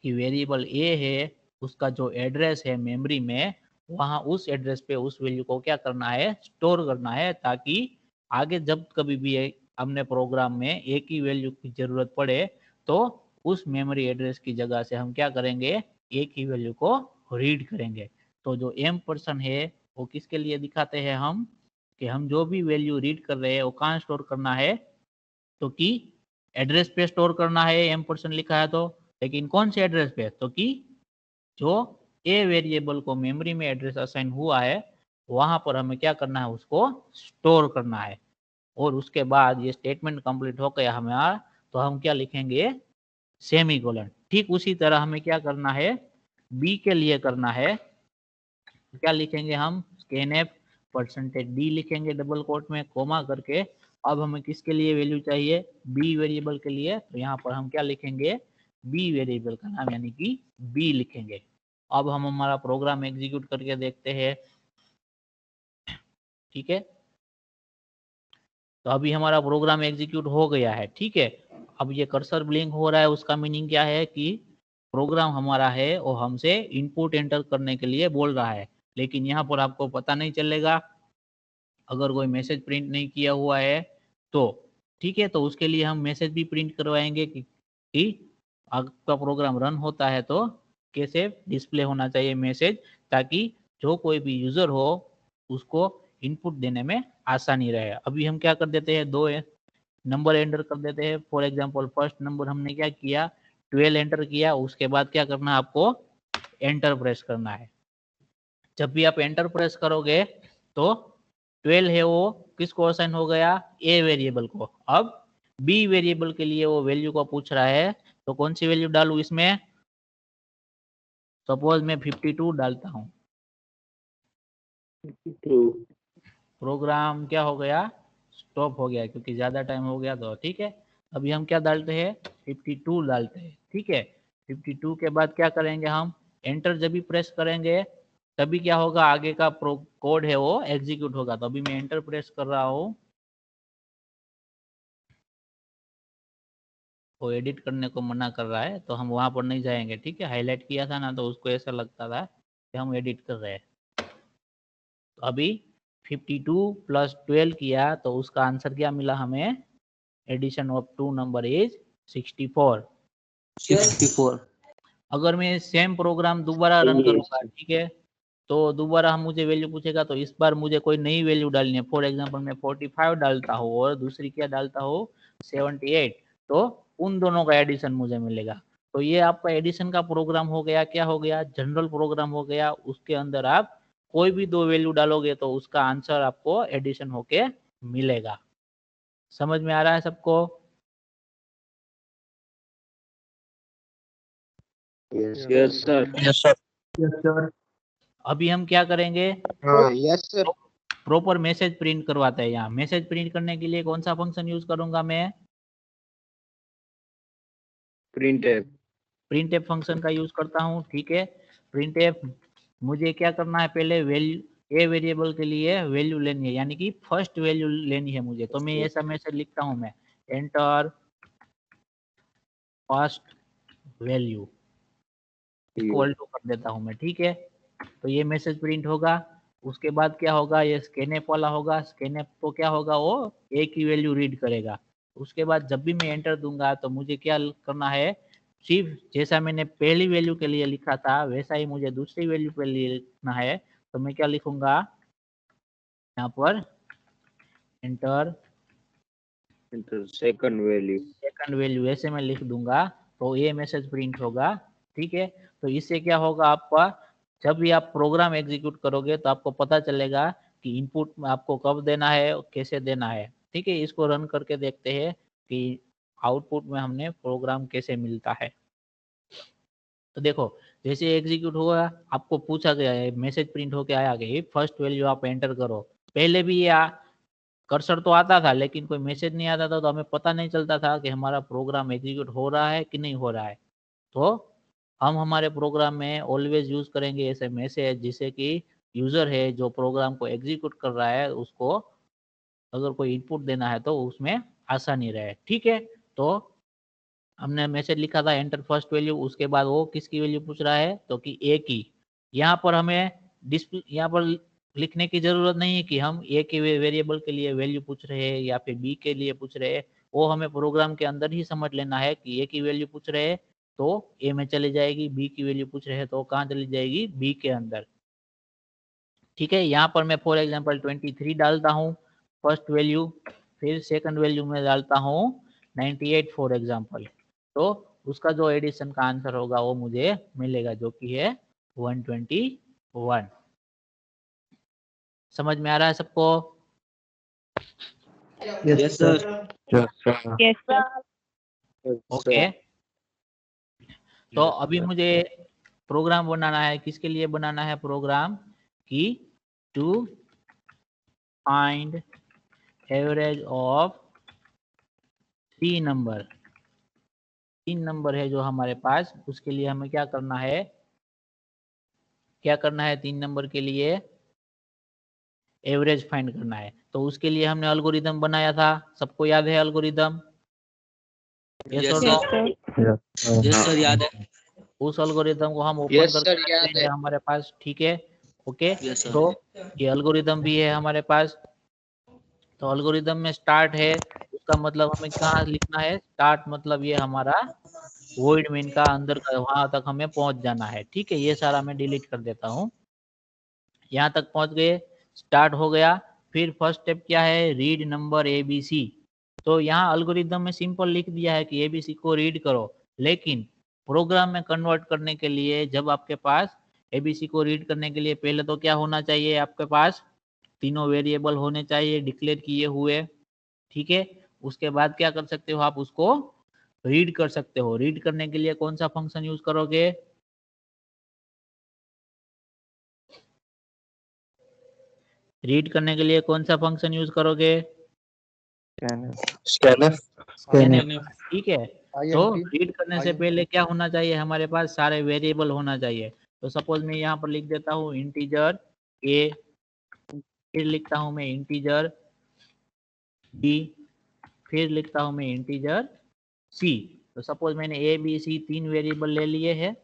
कि वेरिएबल ए है उसका जो एड्रेस है मेमोरी में, वहां उस एड्रेस पे उस वैल्यू को क्या करना है, स्टोर करना है, ताकि आगे जब कभी भी हमने प्रोग्राम में एक ही वैल्यू की जरूरत पड़े तो उस मेमोरी एड्रेस की जगह से हम क्या करेंगे, एक ही वैल्यू को रीड करेंगे। तो जो M% है वो किसके लिए दिखाते हैं हम, कि हम जो भी वैल्यू रीड कर रहे हैं वो कहाँ स्टोर करना है, तो कि एड्रेस पे स्टोर करना है, M% लिखा है तो, लेकिन कौन से एड्रेस पे, तो कि जो ए वेरिएबल को मेमोरी में एड्रेस असाइन हुआ है वहां पर हमें क्या करना है, उसको स्टोर करना है। और उसके बाद ये स्टेटमेंट कंप्लीट हो गया हमारा, तो हम क्या लिखेंगे, सेमीकोलन। ठीक उसी तरह हमें क्या करना है, बी के लिए करना है, क्या लिखेंगे हम, स्कैनफ परसेंटेज डी लिखेंगे डबल कोट में कोमा करके। अब हमें किसके लिए वैल्यू चाहिए, बी वेरिएबल के लिए, तो यहाँ पर हम क्या लिखेंगे, बी वेरिएबल का नाम यानी कि बी लिखेंगे। अब हम हमारा प्रोग्राम एग्जीक्यूट करके देखते हैं। ठीक है, तो अभी हमारा प्रोग्राम एग्जीक्यूट हो गया है। ठीक है, अब ये कर्सर ब्लिंक हो रहा है, उसका मीनिंग क्या है कि प्रोग्राम हमारा है और हमसे इनपुट एंटर करने के लिए बोल रहा है। लेकिन यहाँ पर आपको पता नहीं चलेगा अगर कोई मैसेज प्रिंट नहीं किया हुआ है तो। ठीक है, तो उसके लिए हम मैसेज भी प्रिंट करवाएंगे कि आपका प्रोग्राम रन होता है तो कैसे डिस्प्ले होना चाहिए मैसेज, ताकि जो कोई भी यूजर हो उसको इनपुट देने में आसानी रहे। अभी हम क्या कर देते हैं, दो नंबर एंटर कर देते हैं। फॉर एग्जांपल फर्स्ट नंबर हमने क्या किया, 12 एंटर किया। उसके बाद क्या करना है आपको, एंटर प्रेस करना है। जब भी आप एंटर प्रेस करोगे तो 12 है वो किसको असाइन हो गया, ए वेरिएबल को। अब बी वेरिएबल के लिए वो वैल्यू को पूछ रहा है, तो कौन सी वैल्यू डालूं इसमें, सपोज मैं 52 डालता हूं। प्रोग्राम क्या हो गया, स्टॉप हो गया क्योंकि ज्यादा टाइम हो गया। तो ठीक है, अभी हम क्या डालते हैं, 52 डालते हैं। ठीक है, 52 के बाद क्या करेंगे हम, एंटर जब भी प्रेस करेंगे तभी क्या होगा, आगे का कोड है वो एग्जीक्यूट होगा। तो अभी मैं एंटर प्रेस कर रहा हूँ, वो एडिट करने को मना कर रहा है तो हम वहां पर नहीं जाएंगे। ठीक है, हाईलाइट किया था ना तो उसको ऐसा लगता था कि हम एडिट कर रहे हैं। तो अभी 52 प्लस 12 किया तो उसका आंसर क्या मिला हमें, addition of two number is 64। 64। अगर मैं सेम प्रोग्राम दोबारा रन करूंगा, ठीक है, तो दोबारा हम मुझे वैल्यू पूछेगा तो इस बार मुझे कोई नई वैल्यू डालनी है। फॉर एग्जांपल मैं 45 डालता हूँ और दूसरी क्या डालता हूँ 78, तो उन दोनों का एडिशन मुझे मिलेगा। तो ये आपका एडिशन का प्रोग्राम हो गया, क्या हो गया, जनरल प्रोग्राम हो गया। उसके अंदर आप कोई भी दो वैल्यू डालोगे तो उसका आंसर आपको एडिशन होके मिलेगा। समझ में आ रहा है सबको? Yes sir. Yes, sir. अभी हम क्या करेंगे, Yes, sir. Proper message print करवाते हैं। यहाँ मैसेज प्रिंट करने के लिए कौन सा फंक्शन यूज करूंगा मैं, प्रिंटफ फंक्शन का यूज करता हूँ। ठीक है, प्रिंटफ मुझे क्या करना है, पहले वैल्यू ए वेरिएबल के लिए वैल्यू लेनी है, यानी कि फर्स्ट वैल्यू लेनी है मुझे। तो मैं ऐसा मैसेज लिखता हूँ, मैं enter first value equal to कर देता हूँ मैं। ठीक है, तो ये मैसेज प्रिंट होगा। उसके बाद क्या होगा, ये स्कैनएफ वाला होगा। स्कैनएफ तो क्या होगा, वो ए की वैल्यू रीड करेगा। उसके बाद जब भी मैं एंटर दूंगा तो मुझे क्या करना है, सिर्फ जैसा मैंने पहली वैल्यू के लिए लिखा था वैसा ही मुझे दूसरी वैल्यू के लिए लिखना है। तो मैं क्या लिखूंगा यहाँ पर, एंटर सेकंड वैल्यू ऐसे मैं लिख दूंगा तो ये मैसेज प्रिंट होगा। ठीक है, तो इससे क्या होगा, आपका जब भी आप प्रोग्राम एग्जीक्यूट करोगे तो आपको पता चलेगा कि इनपुट में आपको कब देना है और कैसे देना है। ठीक है, इसको रन करके देखते हैं कि आउटपुट में हमने प्रोग्राम कैसे मिलता है। तो देखो, जैसे एग्जीक्यूट हुआ आपको पूछा गया है, मैसेज प्रिंट होके आया कि फर्स्ट वैल्यू आप एंटर करो। पहले भी ये कर्सर तो आता था लेकिन कोई मैसेज नहीं आता था, तो हमें पता नहीं चलता था कि हमारा प्रोग्राम एग्जीक्यूट हो रहा है कि नहीं हो रहा है। तो हम हमारे प्रोग्राम में ऑलवेज यूज करेंगे ऐसे मैसेज, जिससे कि यूजर है जो प्रोग्राम को एग्जीक्यूट कर रहा है उसको अगर कोई इनपुट देना है तो उसमें आसानी रहे। ठीक है, तो हमने मैसेज लिखा था एंटर फर्स्ट वैल्यू, उसके बाद वो किसकी वैल्यू पूछ रहा है, तो कि ए की। यहाँ पर हमें डिस्प्ले यहाँ पर लिखने की जरूरत नहीं है कि हम ए के वेरिएबल के लिए वैल्यू पूछ रहे हैं या फिर बी के लिए पूछ रहे हैं। वो हमें प्रोग्राम के अंदर ही समझ लेना है कि ए की वैल्यू पूछ रहे हैं तो ए में चली जाएगी, बी की वैल्यू पूछ रहे हैं तो कहाँ चली जाएगी, बी के अंदर। ठीक है, यहाँ पर मैं फॉर एग्जांपल 23 डालता हूँ फर्स्ट वैल्यू, फिर सेकंड वैल्यू में डालता हूँ 98 फॉर एग्जांपल। तो उसका जो एडिशन का आंसर होगा वो मुझे मिलेगा, जो कि है 121। समझ में आ रहा है सबको? Yes sir. Yes, sir. Okay, तो अभी मुझे प्रोग्राम बनाना है। किसके लिए बनाना है प्रोग्राम, कि to find average of 3 number. 3 number है जो हमारे पास, उसके लिए हमें क्या करना है, 3 नंबर के लिए एवरेज फाइंड करना है। तो उसके लिए हमने एल्गोरिदम बनाया था, सबको याद है algorithm? Yes, Yes, sir. Yes sir, याद है। उस एल्गोरिदम को हम ओपन Yes, करके sir, रखते याद हैं है। हमारे पास। ठीक है, ओके, Yes, sir. तो ये एल्गोरिदम भी है हमारे पास। तो एल्गोरिदम में स्टार्ट है, उसका मतलब हमें कहाँ लिखना है, स्टार्ट मतलब ये हमारा वॉइड मेन का अंदर का, वहां तक हमें पहुंच जाना है। ठीक है, ये सारा मैं डिलीट कर देता हूँ। यहाँ तक पहुंच गए, स्टार्ट हो गया। फिर फर्स्ट स्टेप क्या है, रीड नंबर ABC। तो यहाँ अल्गोरिदम में सिंपल लिख दिया है कि एबीसी को रीड करो, लेकिन प्रोग्राम में कन्वर्ट करने के लिए जब आपके पास एबीसी को रीड करने के लिए पहले तो क्या होना चाहिए, आपके पास तीनों वेरिएबल होने चाहिए डिक्लेयर किए हुए, ठीक है। उसके बाद क्या कर सकते हो आप, उसको रीड कर सकते हो। रीड करने के लिए कौन सा फंक्शन यूज करोगे, रीड करने के लिए कौन सा फंक्शन यूज करोगे, स्कैनर ठीक है। तो रीड करने से पहले क्या होना चाहिए, हमारे पास सारे वेरिएबल होना चाहिए। तो सपोज मैं यहाँ पर लिख देता हूँ इंटीजर ए, फिर लिखता हूँ मैं इंटीजर बी, फिर लिखता हूँ मैं इंटीजर सी। तो सपोज मैंने ए बी सी 3 वेरिएबल ले लिए हैं,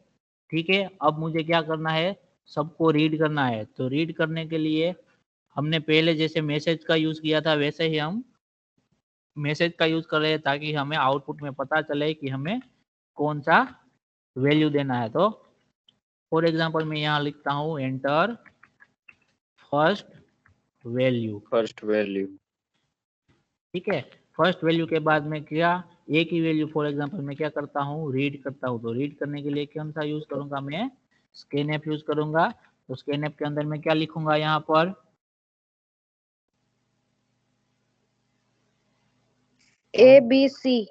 ठीक है। अब मुझे क्या करना है, सबको रीड करना है। तो रीड करने के लिए हमने पहले जैसे मैसेज का यूज किया था वैसे ही हम मैसेज का यूज कर रहे हैं, ताकि हमें आउटपुट में पता चले कि हमें कौन सा वैल्यू देना है। तो फॉर एग्जांपल मैं यहाँ लिखता हूँ एंटर फर्स्ट वैल्यू, ठीक है। फर्स्ट वैल्यू के बाद में क्या, ए की वैल्यू फॉर एग्जांपल मैं क्या करता हूँ, रीड करता हूँ। तो रीड करने के लिए कौन सा यूज करूंगा, मैं स्कैनएफ यूज करूंगा। तो स्कैनएफ के अंदर मैं क्या लिखूंगा, यहाँ पर ABC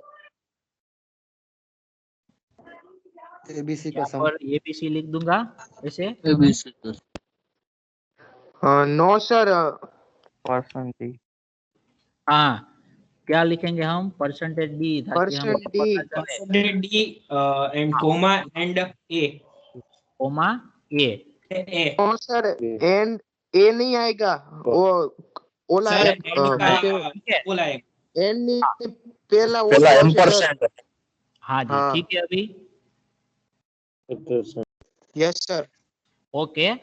एबीसी का यहाँ सम। पर एबीसी लिख दूंगा ऐसे। ABC sir. नो सर, हाँ, क्या लिखेंगे हम, परसेंटेज डी, ताकि हमको परसेंट डी, पता चले, Percentage D and comma and A. Comma A. A. No sir, and A नहीं आएगा, वो ओला Sir, है, and का ठीक है, बोला है. एंड नहीं, पहला वो सर। हाँ जी, हाँ। ठीक है अभी, यस सर। ओके,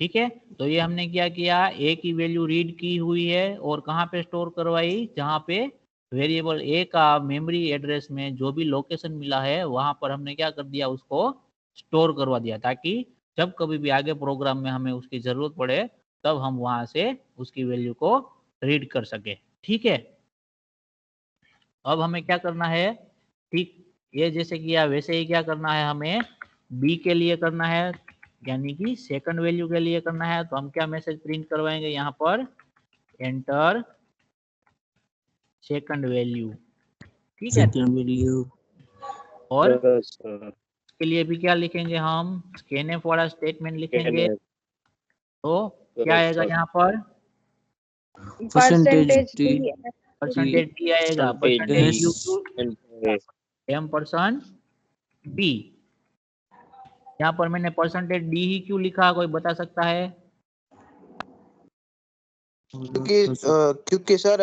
ठीक है। तो ये हमने क्या किया, ए की वैल्यू रीड की हुई है और कहाँ पे स्टोर करवाई, जहाँ पे वेरिएबल ए का मेमोरी एड्रेस में जो भी लोकेशन मिला है वहां पर हमने क्या कर दिया, उसको स्टोर करवा दिया, ताकि जब कभी भी आगे प्रोग्राम में हमें उसकी जरूरत पड़े तब हम वहां से उसकी वैल्यू को रीड कर सके, ठीक है। अब हमें क्या करना है, ठीक ये जैसे किया वैसे ही क्या करना है, हमें बी के लिए करना है, यानी कि सेकंड वैल्यू के लिए करना है। तो हम क्या मैसेज प्रिंट करवाएंगे, यहाँ पर एंटर सेकंड वैल्यू, ठीक है। सेकंड वैल्यू और इसके लिए भी क्या लिखेंगे, हम स्कैनएफ वाला स्टेटमेंट लिखेंगे। तो क्या आएगा यहाँ पर, परसेंटेज डी परसेंटेज डी आएगा, percentage U M percent B. यहाँ पर मैंने परसेंटेज डी ही क्यों लिखा, कोई बता सकता है, क्योंकि सर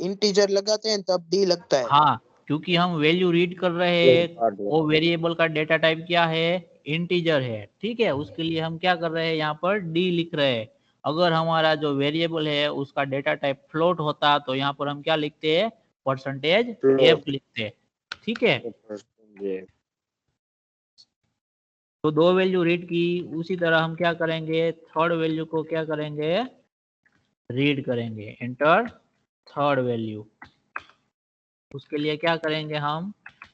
इंटीजर लगाते हैं तब डी लगता है। हाँ, क्योंकि हम वैल्यू रीड कर रहे हैं, वो वेरिएबल का डेटा टाइप क्या है, इंटीजर है, ठीक है। उसके लिए हम क्या कर रहे हैं, यहाँ पर डी लिख रहे हैं। अगर हमारा जो वेरिएबल है उसका डेटा टाइप फ्लोट होता तो यहाँ पर हम क्या लिखते हैं, परसेंटेज एफ लिखते हैं, ठीक है। तो 2 वैल्यू रीड की, उसी तरह हम क्या करेंगे, थर्ड वैल्यू को क्या करेंगे, रीड करेंगे, एंटर थर्ड वैल्यू। उसके लिए क्या करेंगे, हम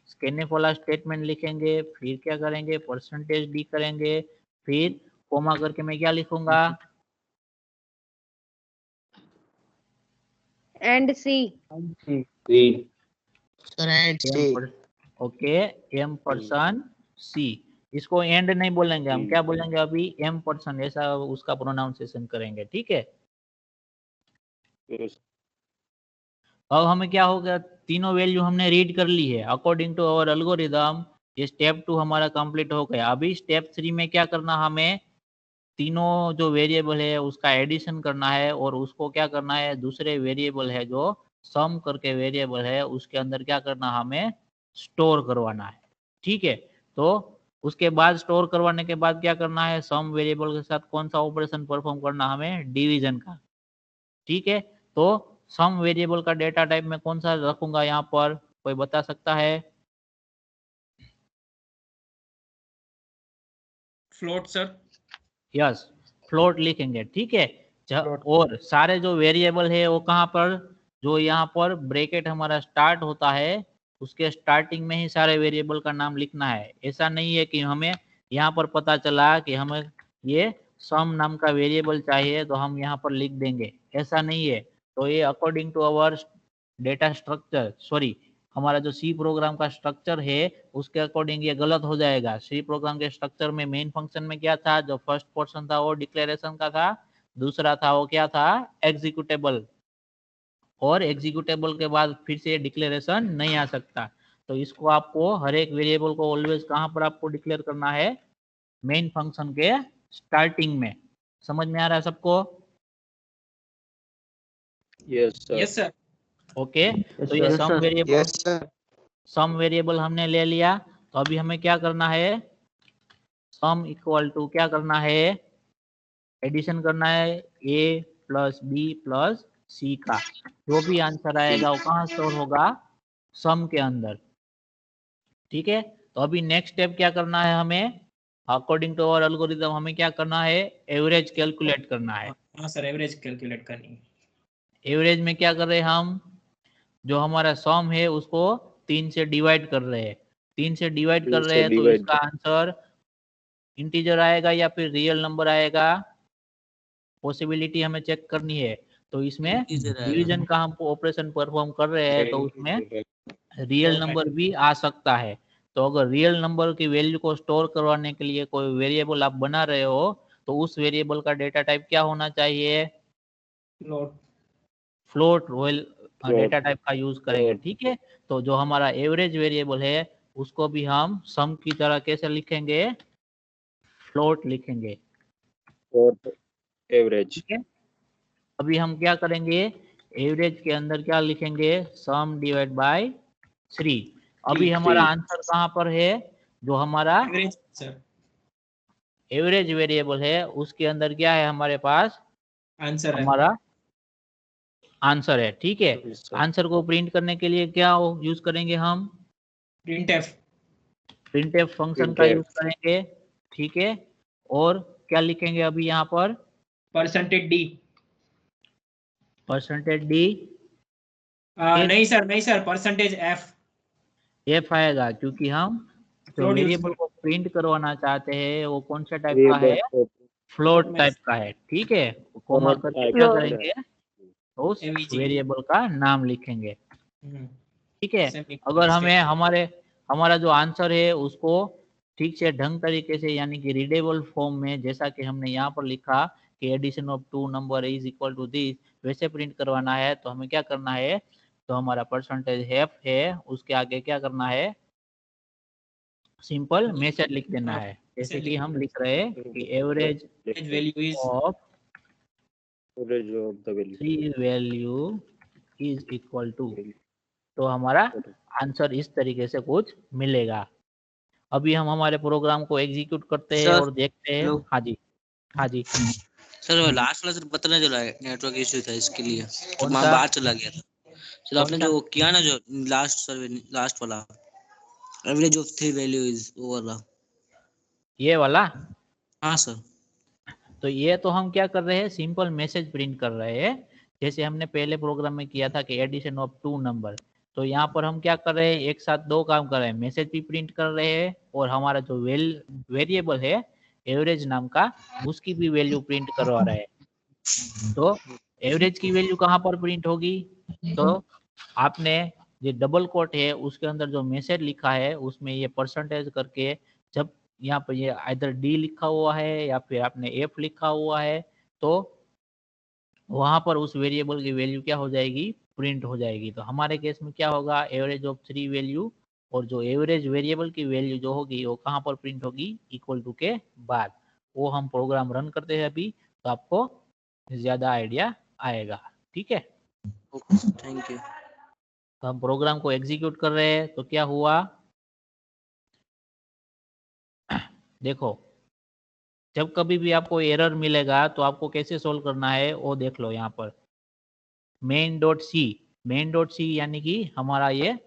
स्कैनएफ वाला स्टेटमेंट लिखेंगे, फिर क्या करेंगे, परसेंटेज डी करेंगे, फिर कोमा करके मैं क्या लिखूंगा, and C sir and C. Okay, M person C. इसको एंड नहीं बोलेंगे, हम क्या बोलेंगे अभी, एम परसन, ऐसा उसका प्रोनाउंसिएशन करेंगे, ठीक है। अब हमें क्या होगा, तीनों वैल्यू हमने रीड कर ली है अकॉर्डिंग टू अवर एल्गोरिदम। ये स्टेप 2 हमारा कंप्लीट हो गया। अभी स्टेप 3 में क्या करना, हमें तीनों जो वेरिएबल है उसका एडिशन करना है और उसको क्या करना है, दूसरे वेरिएबल है जो सम करके वेरिएबल है उसके अंदर क्या करना, हमें स्टोर करवाना है, ठीक है। तो उसके बाद स्टोर करवाने के बाद क्या करना है, सम वेरिएबल के साथ कौन सा ऑपरेशन परफॉर्म करना, हमें डिवीजन का, ठीक है। तो सम वेरिएबल का डेटा टाइप में कौन सा रखूंगा, यहाँ पर कोई बता सकता है, Float sir. यस, फ्लोट लिखेंगे, ठीक है। और सारे जो वेरिएबल है वो कहाँ पर जो यहाँ पर ब्रैकेट हमारा स्टार्ट होता है उसके स्टार्टिंग में ही सारे वेरिएबल का नाम लिखना है। ऐसा नहीं है कि हमें यहाँ पर पता चला कि हमें ये सम नाम का वेरिएबल चाहिए तो हम यहाँ पर लिख देंगे, ऐसा नहीं है। तो ये according to our data structure, sorry हमारा जो सी प्रोग्राम का स्ट्रक्चर है उसके अकॉर्डिंग ये गलत हो जाएगा। सी प्रोग्राम के स्ट्रक्चर में मेन फंक्शन में क्या था, जो फर्स्ट पोर्शन था वो डिक्लेरेशन का था, दूसरा था वो क्या था, एग्जीक्यूटेबल, और एग्जीक्यूटेबल के बाद फिर से डिक्लेरेशन नहीं आ सकता। तो इसको आपको हर एक वेरिएबल को ऑलवेज कहाँ पर आपको डिक्लेयर करना है, मेन फंक्शन के स्टार्टिंग में। समझ में आ रहा है सबको? Yes sir. Yes sir. Okay, तो ये सम वेरिएबल, यस सर। सम वेरिएबल हमने ले लिया। तो अभी हमें क्या करना है, सम इक्वल टू क्या करना है, एडिशन करना है a प्लस बी प्लस सी का। जो भी आंसर आएगा वो कहाँ स्टोर होगा, सम के अंदर। ठीक है, तो अभी नेक्स्ट स्टेप क्या करना है हमें, अकॉर्डिंग टू अवर एल्गोरिथम हमें क्या करना है, एवरेज कैलकुलेट करना है। हाँ सर, एवरेज कैलकुलेट करनी है। एवरेज में क्या कर रहे हैं हम, जो हमारा सम है उसको 3 से डिवाइड कर रहे हैं, 3 से डिवाइड कर रहे हैं तो इसका आंसर इंटीजर आएगा या फिर रियल नंबर आएगा, पॉसिबिलिटी हमें चेक करनी है। तो इसमें डिवीजन का हम ऑपरेशन परफॉर्म कर रहे हैं तो उसमें रियल नंबर भी आ सकता है। तो अगर रियल नंबर की वैल्यू को स्टोर करवाने के लिए कोई वेरिएबल आप बना रहे हो तो उस वेरिएबल का डेटा टाइप क्या होना चाहिए, float. Float royal data type का यूज करेंगे। ठीक है, तो जो हमारा एवरेज वेरिएबल है उसको भी हम सम की तरह कैसे लिखेंगे, फ्लोट लिखेंगे। एवरेज। ठीक है, अभी हम क्या करेंगे, एवरेज के अंदर क्या लिखेंगे, सम डिवाइड बाय 3। अभी हमारा आंसर कहाँ पर है, जो हमारा एवरेज सर, एवरेज वेरिएबल है उसके अंदर क्या है हमारे पास, आंसर है। हमारा आंसर है। ठीक है, आंसर को प्रिंट करने के लिए क्या यूज करेंगे हम, प्रिंटफ। प्रिंटफ फंक्शन का यूज करेंगे। ठीक है, और क्या लिखेंगे अभी यहाँ पर, परसेंटेज डी। परसेंटेज डी, नहीं सर, नहीं सर, परसेंटेज एफ। एफ आएगा क्योंकि हम जो फ्लोट यूज वेरिएबल को प्रिंट करवाना चाहते हैं वो कौन सा टाइप का है, फ्लोट टाइप का है। ठीक है, कोमा करके क्या करेंगे, तो उस वेरिएबल का नाम लिखेंगे। ठीक है, अगर हमें हमारा जो आंसर है उसको ठीक से ढंग तरीके से यानी कि रीडेबल फॉर्म में, जैसा कि हमने यहाँ पर लिखा कि addition of 2 number is equal to this, वैसे प्रिंट करवाना है तो हमें क्या करना है, तो हमारा परसेंटेज एफ है उसके आगे क्या करना है, सिंपल मैसेज लिख देना है। जैसे कि हम लिख रहे हैं कि average value of the value is equal to, तो हमारा आंसर इस तरीके से कुछ मिलेगा। अभी हम हमारे प्रोग्राम को एग्जीक्यूट करते हैं और देखते हैं। हाँ जी, हाँ जी सर, वो लास्ट वाला सर पता नहीं चला है, नेटवर्क इश्यू था इसके लिए तो कौन मैं सा? बाहर चला गया था। सर आपने सा? जो किया ना, जो लास्ट सर्वे, लास्ट वाला एवरेज ऑफ 3 वैल्यू इज, वो वाला। ये वाला? हाँ सर। तो ये तो हम क्या कर रहे हैं, सिंपल मैसेज प्रिंट कर रहे हैं, जैसे हमने पहले प्रोग्राम में किया था कि एडिशन ऑफ 2 नंबर। तो यहाँ पर हम क्या कर रहे हैं, एक साथ 2 काम कर रहे हैं, मैसेज भी प्रिंट कर रहे हैं और हमारा जो वेरिएबल है एवरेज नाम का उसकी भी वैल्यू प्रिंट करवा रहे हैं। तो एवरेज की वैल्यू कहाँ पर प्रिंट होगी, तो आपने ये डबल कोट है उसके अंदर जो मैसेज लिखा है उसमें ये परसेंटेज करके, जब यहाँ पर ये आइदर डी लिखा हुआ है या फिर आपने एफ लिखा हुआ है तो वहां पर उस वेरिएबल की वैल्यू क्या हो जाएगी, प्रिंट हो जाएगी। तो हमारे केस में क्या होगा, एवरेज ऑफ 3 वैल्यू, और जो एवरेज वेरिएबल की वैल्यू जो होगी वो कहाँ पर प्रिंट होगी, इक्वल टू के बाद। वो हम प्रोग्राम रन करते हैं अभी तो आपको ज्यादा आइडिया आएगा। ठीक है, थैंक यू। तो हम प्रोग्राम को एग्जीक्यूट कर रहे हैं तो क्या हुआ, देखो जब कभी भी आपको एरर मिलेगा तो आपको कैसे सोल्व करना है वो देख लो। यहाँ पर main.c यानी कि हमारा ये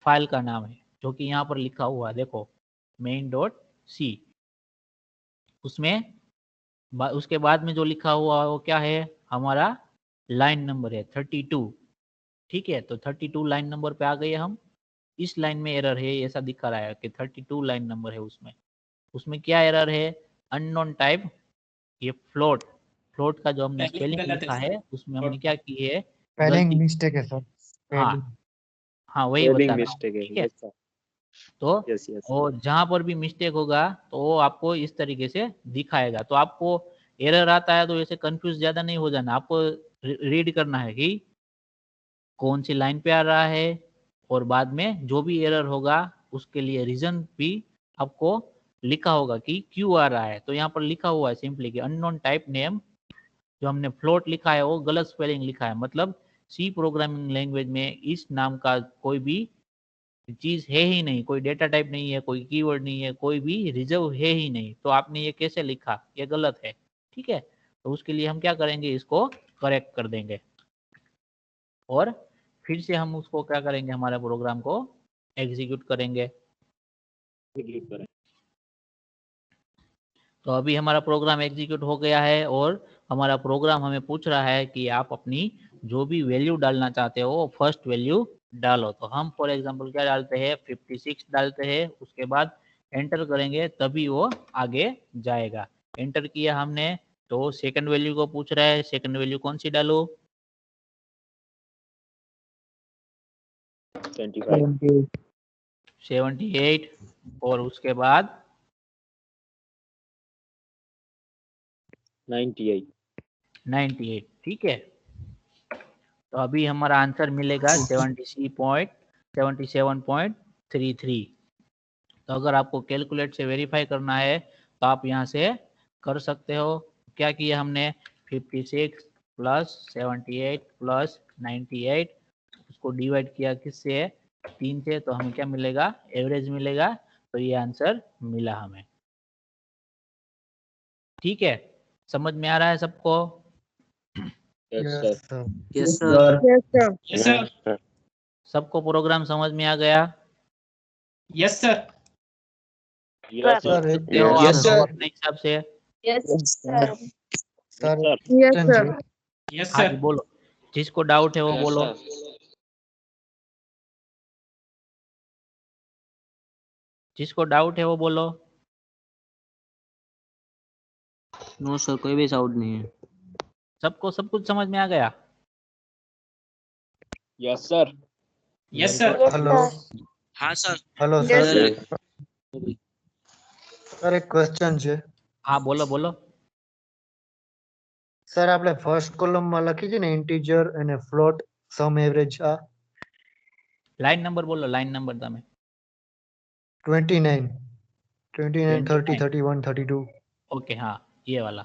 फाइल का नाम है जो कि यहाँ पर लिखा हुआ है, देखो main.c। उसमें उसके बाद में जो लिखा हुआ है वो क्या है, हमारा लाइन नंबर है 32। ठीक है, तो 32 लाइन नंबर पे आ गए हम। इस लाइन में एरर है, ऐसा दिखा रहा है कि 32 लाइन नंबर है उसमें। उसमें क्या एरर है? अननोन टाइप, ये फ्लोट, फ्लोट का जो हमने Spelling स्पेलिंग गलत है लिखा सर। है उसमें हमने क्या की है? स्पेलिंग गलती। मिस्टेक है सर। हाँ हाँ, वही बता रहा हूँ। ठीक है, तो यस यस और जहां पर भी मिस्टेक होगा तो वो आपको इस तरीके से दिखाएगा। तो आपको एरर आता है तो ऐसे कंफ्यूज ज्यादा नहीं हो जाना, आपको रीड करना है कि कौन सी लाइन पे आ रहा है, और बाद में जो भी एरर होगा उसके लिए रीजन भी आपको लिखा होगा कि क्यों आ रहा है। तो यहाँ पर लिखा हुआ है सिंपली कि अननोन टाइप नेम, जो हमने फ्लोट लिखा है वो गलत स्पेलिंग लिखा है, मतलब सी प्रोग्रामिंग लैंग्वेज में इस नाम का कोई भी चीज है ही नहीं, कोई डेटा टाइप नहीं है, कोई कीवर्ड नहीं है, कोई भी रिजर्व है ही नहीं, तो आपने ये कैसे लिखा, ये गलत है। ठीक है, तो उसके लिए हम क्या करेंगे, इसको करेक्ट कर देंगे और फिर से हम उसको क्या करेंगे, हमारे प्रोग्राम को एग्जीक्यूट करेंगे। तो अभी हमारा प्रोग्राम एग्जीक्यूट हो गया है और हमारा प्रोग्राम हमें पूछ रहा है कि आप अपनी जो भी वैल्यू डालना चाहते हो वो फर्स्ट वैल्यू डालो। तो हम फॉर एग्जांपल क्या डालते हैं, 56 डालते हैं, उसके बाद एंटर करेंगे तभी वो आगे जाएगा। एंटर किया हमने तो सेकंड वैल्यू को पूछ रहा है, सेकंड वैल्यू कौन सी डालो? 25 78 और उसके बाद 98 98। ठीक है, तो अभी हमारा आंसर मिलेगा 77.33। तो अगर आपको कैलकुलेट से वेरीफाई करना है तो आप यहाँ से कर सकते हो। क्या किया हमने, 56 प्लस 78 प्लस 98, उसको डिवाइड किया किससे, 3 से, तो हमें क्या मिलेगा, एवरेज मिलेगा। तो ये आंसर मिला हमें। ठीक है, समझ में आ रहा है सबको? Yes yes sir sir. Yes sir. Yes, sir. Yes sir. सबको प्रोग्राम समझ में आ गया? Yes sir. Yes sir sir एक तो आप Yes, sir. अपने हिसाब से। Yes, sir. Sir sir Yes, question sir. है। यस हाँ जी, सर। बोलो, जिसको डाउट है वो बोलो। जिसको डाउट है वो बोलो। नो सर, कोई भी डाउट नहीं है। सबको सब कुछ समझ में आ गया? Yes sir yes sir. Yes, hello sir. हाँ sir. Hello Yes, sir. sir. Sir એક ક્વેશ્ચન છે हाँ बोलो बोलो। સર આપણે ફર્સ્ટ કોલમમાં લખી છે ને ઇન્ટીજર અને ફ્લોટ સમ એવરેજ આ लाइन नंबर बोलो, लाइन नंबर તમે। 29 29 30 29। 31 32 ओके, हाँ ये वाला।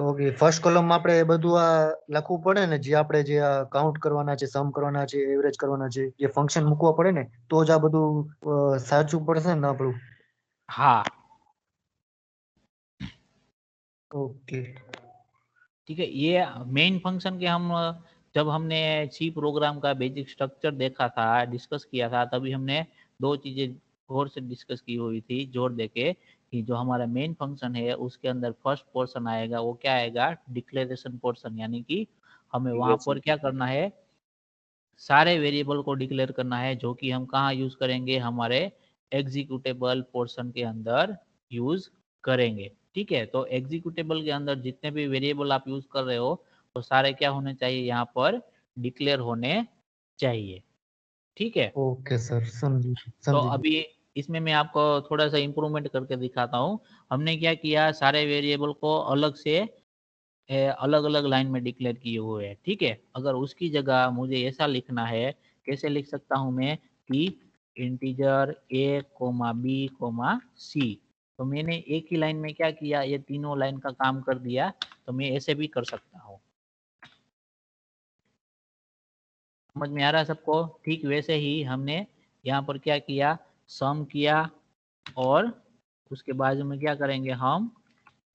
ઓકે ફર્સ્ટ કોલમમાં આપણે એ બધું આ લખવું પડે ને જે આપણે જે કાઉન્ટ કરવાના છે સમ કરવાના છે એવરેજ કરવાના છે એ ફંક્શન મૂકવા પડે ને તો જ આ બધું સાચું પડશે ને આપણું हाँ ઓકે ठीक है, ये मेन फंक्शन के हम जब हमने सी प्रोग्राम का बेसिक स्ट्रक्चर देखा था, डिस्कस किया था, तभी हमने दो चीजें गौर से डिस्कस की हुई थी, जोर देके, कि जो हमारा मेन फंक्शन है उसके अंदर फर्स्ट पोर्शन आएगा, वो क्या आएगा, डिक्लेरेशन पोर्शन, यानी कि हमें वहां पर क्या करना है, सारे वेरिएबल को डिक्लेयर करना है, जो कि हम कहाँ यूज करेंगे, हमारे एग्जीक्यूटेबल पोर्शन के अंदर यूज करेंगे। ठीक है, तो एग्जीक्यूटेबल के अंदर जितने भी वेरिएबल आप यूज कर रहे हो वो सारे क्या होने चाहिए, यहाँ पर डिक्लेयर होने चाहिए। ठीक है, ओके सर समझी तो समझी अभी इसमें मैं आपको थोड़ा सा इम्प्रूवमेंट करके दिखाता हूँ। हमने क्या किया, सारे वेरिएबल को अलग से अलग अलग लाइन में डिक्लेयर किए हुए हैं। ठीक है, अगर उसकी जगह मुझे ऐसा लिखना है, कैसे लिख सकता हूँ मैं, कि integer a comma b comma c, तो मैंने एक ही लाइन में क्या किया, ये तीनों लाइन का काम कर दिया। तो मैं ऐसे भी कर सकता हूँ। समझ में आ रहा है सबको? ठीक वैसे ही हमने यहाँ पर क्या किया, सम किया, और उसके बाजू में क्या करेंगे, हम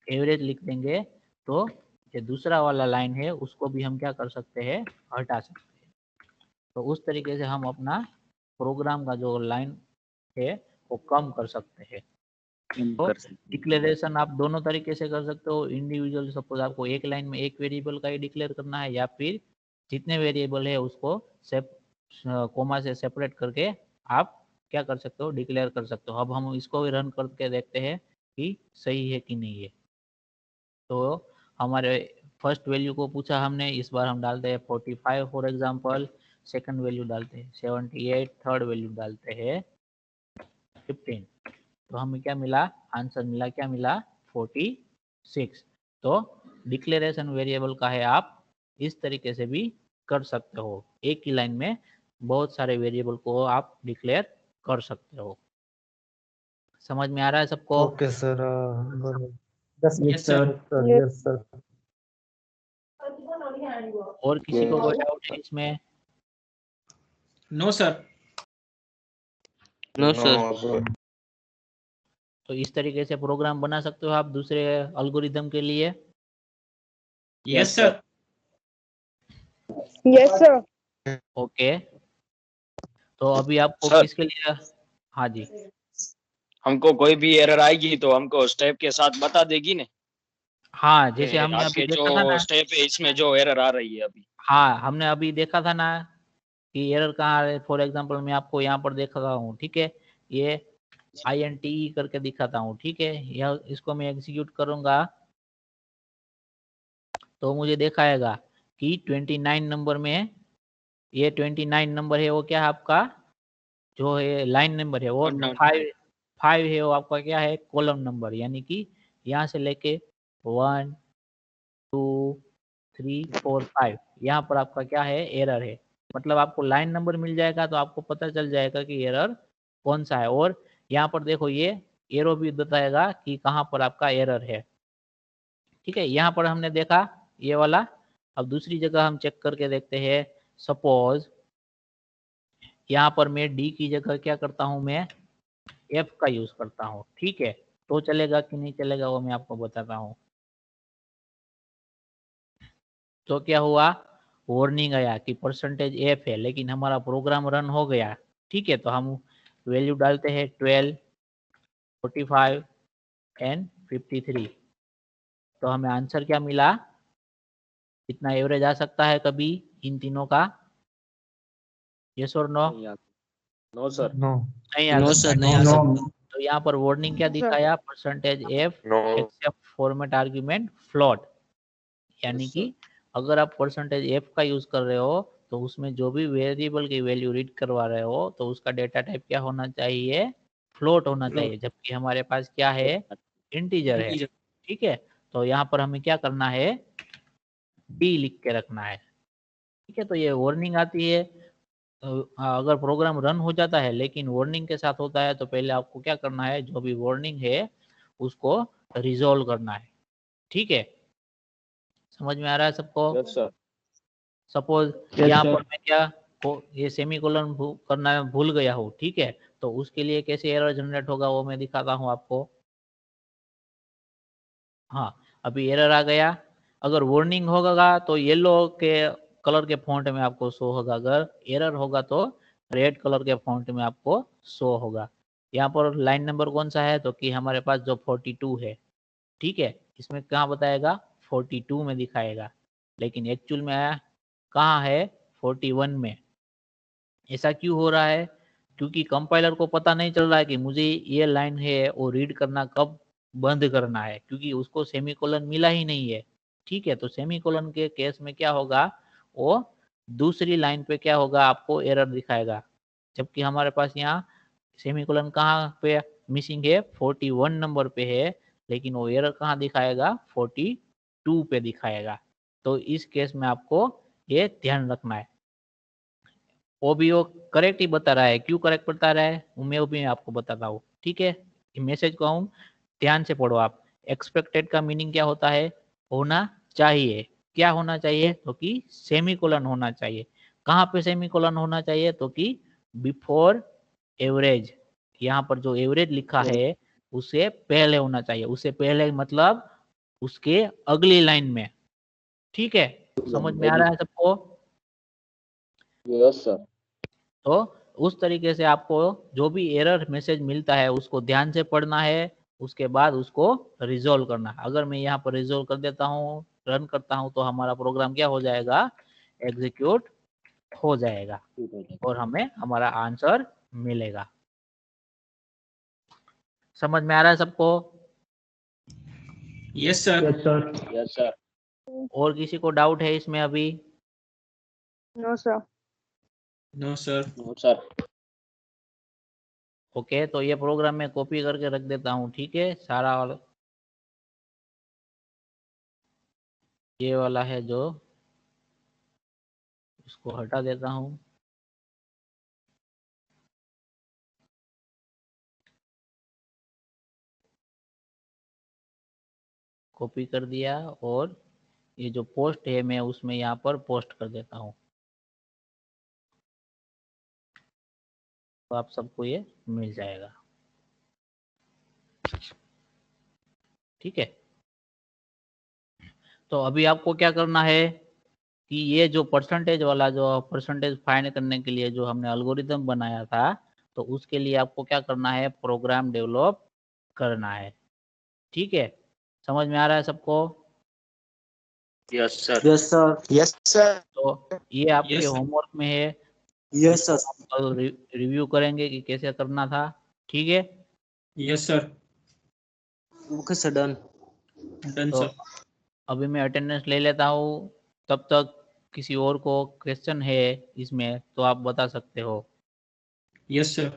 एवरेज लिख देंगे। तो ये दूसरा वाला लाइन है उसको भी हम क्या कर सकते हैं, हटा सकते हैं। तो उस तरीके से हम अपना प्रोग्राम का जो लाइन है वो कम कर सकते हैं। तो डिक्लेरेशन आप दोनों तरीके से कर सकते हो, इंडिविजुअल, सपोज आपको एक लाइन में एक वेरिएबल का ही डिक्लेयर करना है, या फिर जितने वेरिएबल है उसको कोमा से सेपरेट करके आप क्या कर सकते हो, डिक्लेयर कर सकते हो। अब हम इसको भी रन करके देखते हैं कि सही है कि नहीं है। तो हमारे फर्स्ट वैल्यू को पूछा हमने, इस बार हम डालते हैं 45 फॉर एग्जांपल, सेकंड वैल्यू डालते हैं 78, थर्ड वैल्यू डालते हैं 15। तो हमें क्या मिला, आंसर मिला, क्या मिला, 46। तो डिक्लेरेशन वेरिएबल का है आप इस तरीके से भी कर सकते हो, एक ही लाइन में बहुत सारे वेरिएबल को आप डिक्लेयर कर सकते हो। समझ में आ रहा है सबको? ओके सर, बरोबर। Yes sir. Yes sir. और किसी को कोई डाउट है इसमें? No sir. No sir. तो इस तरीके से प्रोग्राम बना सकते हो आप दूसरे एल्गोरिदम के लिए। Yes sir. Yes sir. Okay, तो अभी आपको सर। किसके लिए? हाँ जी, हमको कोई भी एरर आएगी तो हमको स्टेप के साथ बता देगी ने? हाँ जैसे हमने अभी आपके देखा था ना, जो स्टेप है इसमें जो एरर आ रही है अभी। हाँ हमने अभी देखा था ना कि एरर कहाँ है। फॉर एग्जांपल मैं आपको यहाँ पर दिखाता हूँ, ठीक है, ये INTE करके दिखाता हूँ, ठीक है। यह इसको मैं एग्जीक्यूट करूंगा तो मुझे दिखाएगा कि 29 नंबर में, ये 29 नंबर है वो क्या है आपका, जो है लाइन नंबर है वो 5 है, वो आपका क्या है, कॉलम नंबर। यानी कि यहाँ से लेके 1 2 3 4 5 यहाँ पर आपका क्या है, एरर है। मतलब आपको लाइन नंबर मिल जाएगा तो आपको पता चल जाएगा कि एरर कौन सा है। और यहाँ पर देखो ये एरो भी बताएगा कि कहाँ पर आपका एरर है, ठीक है। यहाँ पर हमने देखा ये वाला। अब दूसरी जगह हम चेक करके देखते हैं। सपोज यहाँ पर मैं डी की जगह क्या करता हूँ, मैं एफ का यूज करता हूँ, ठीक है। तो चलेगा कि नहीं चलेगा वो मैं आपको बताता हूँ। तो क्या हुआ, वार्निंग आया कि परसेंटेज एफ है, लेकिन हमारा प्रोग्राम रन हो गया, ठीक है। तो हम वैल्यू डालते हैं 12, 45 एंड 53। तो हमें आंसर क्या मिला, कितना एवरेज आ सकता है कभी इन तीनों का? यस और नो? No sir. नो। नहीं आ नो सकता। सर, नहीं आ सकता। तो यहाँ पर वार्निंग क्या दिखाया, percentage F accept format argument float. यानी कि अगर आप परसेंटेज एफ का यूज कर रहे हो तो उसमें जो भी वेरिएबल की वैल्यू रीड करवा रहे हो तो उसका डेटा टाइप क्या होना चाहिए, फ्लोट होना चाहिए। जबकि हमारे पास क्या है, इंटीजर है, ठीक है। तो यहाँ पर हमें क्या करना है, डी लिख के रखना है, ठीक है। तो ये वार्निंग आती है। अगर प्रोग्राम रन हो जाता है लेकिन वार्निंग के साथ होता है तो पहले आपको क्या करना है, जो भी वार्निंग है उसको रिजॉल्व करना है, ठीक है। समझ में आ रहा है सबको? Yes sir. सपोज यहाँ पर मैं क्या ये सेमीकोलन करना भूल गया हूँ, ठीक है। तो उसके लिए कैसे एरर जनरेट होगा वो मैं दिखाता हूँ आपको। हाँ अभी एरर आ गया। अगर वार्निंग होगा तो येलो के कलर के फॉन्ट में आपको शो होगा, अगर एरर होगा तो रेड कलर के फॉन्ट में आपको शो होगा। यहाँ पर लाइन नंबर कौन सा है, तो कि हमारे पास जो 42 है, ठीक है। इसमें कहाँ बताएगा, 42 में दिखाएगा, लेकिन एक्चुअल में कहाँ है, 41 में। ऐसा क्यों हो रहा है, क्योंकि कंपाइलर को पता नहीं चल रहा है कि मुझे ये लाइन है वो रीड करना कब बंद करना है, क्योंकि उसको सेमीकोलन मिला ही नहीं है, ठीक है। तो सेमीकोलन के केस में क्या होगा, वो दूसरी लाइन पे क्या होगा, आपको एरर दिखाएगा। जबकि हमारे पास यहाँ सेमीकोलन कहाँ पे मिसिंग है, 41 नंबर पे है, लेकिन वो एरर कहाँ दिखाएगा, 42 पे दिखाएगा। तो इस केस में आपको ये ध्यान रखना है। वो भी वो करेक्ट ही बता रहा है, क्यों करेक्ट बता रहा है वो मैं आपको बताता हूँ, ठीक है। मैसेज को हम ध्यान से पढ़ो आप। एक्सपेक्टेड का मीनिंग क्या होता है, होना चाहिए। क्या होना चाहिए, तो कि सेमीकोलन होना चाहिए। कहाँ पे सेमीकोलन होना चाहिए, तो कि बिफोर एवरेज। यहाँ पर जो एवरेज लिखा है उससे पहले होना चाहिए। उससे पहले मतलब उसके अगली लाइन में, ठीक है। समझ में आ रहा है सबको? Yes sir. तो उस तरीके से आपको जो भी एरर मैसेज मिलता है उसको ध्यान से पढ़ना है, उसके बाद उसको रिजोल्व करना है। अगर मैं यहाँ पर रिजोल्व कर देता हूँ, रन करता हूँ, तो हमारा प्रोग्राम क्या हो जाएगा, एग्जीक्यूट हो जाएगा और हमें हमारा आंसर मिलेगा। समझ में आ रहा है सबको? Yes sir. Yes sir. और किसी को डाउट है इसमें अभी? No sir. No sir. No sir. Okay, तो ये प्रोग्राम मैं कॉपी करके रख देता हूँ, ठीक है। सारा वाला ये वाला है जो, इसको हटा देता हूँ। कॉपी कर दिया और ये जो पोस्ट है मैं उसमें यहाँ पर पोस्ट कर देता हूँ, तो आप सबको ये मिल जाएगा, ठीक है। तो अभी आपको क्या करना है कि ये जो परसेंटेज वाला, जो परसेंटेज फाइंड करने के लिए जो हमने एल्गोरिथम बनाया था, तो उसके लिए आपको क्या करना है, प्रोग्राम डेवलप करना है, ठीक है। समझ में आ रहा है सबको? Yes sir. Yes sir. Yes sir. तो ये आपके Yes, sir. होमवर्क में है, यस सर। आप रिव्यू करेंगे कि कैसे करना था, ठीक है। Yes sir. Okay sir, done. Done तो सर। अभी मैं अटेंडेंस ले लेता हूँ, तब तक किसी और को क्वेश्चन है इसमें तो आप बता सकते हो। Yes sir.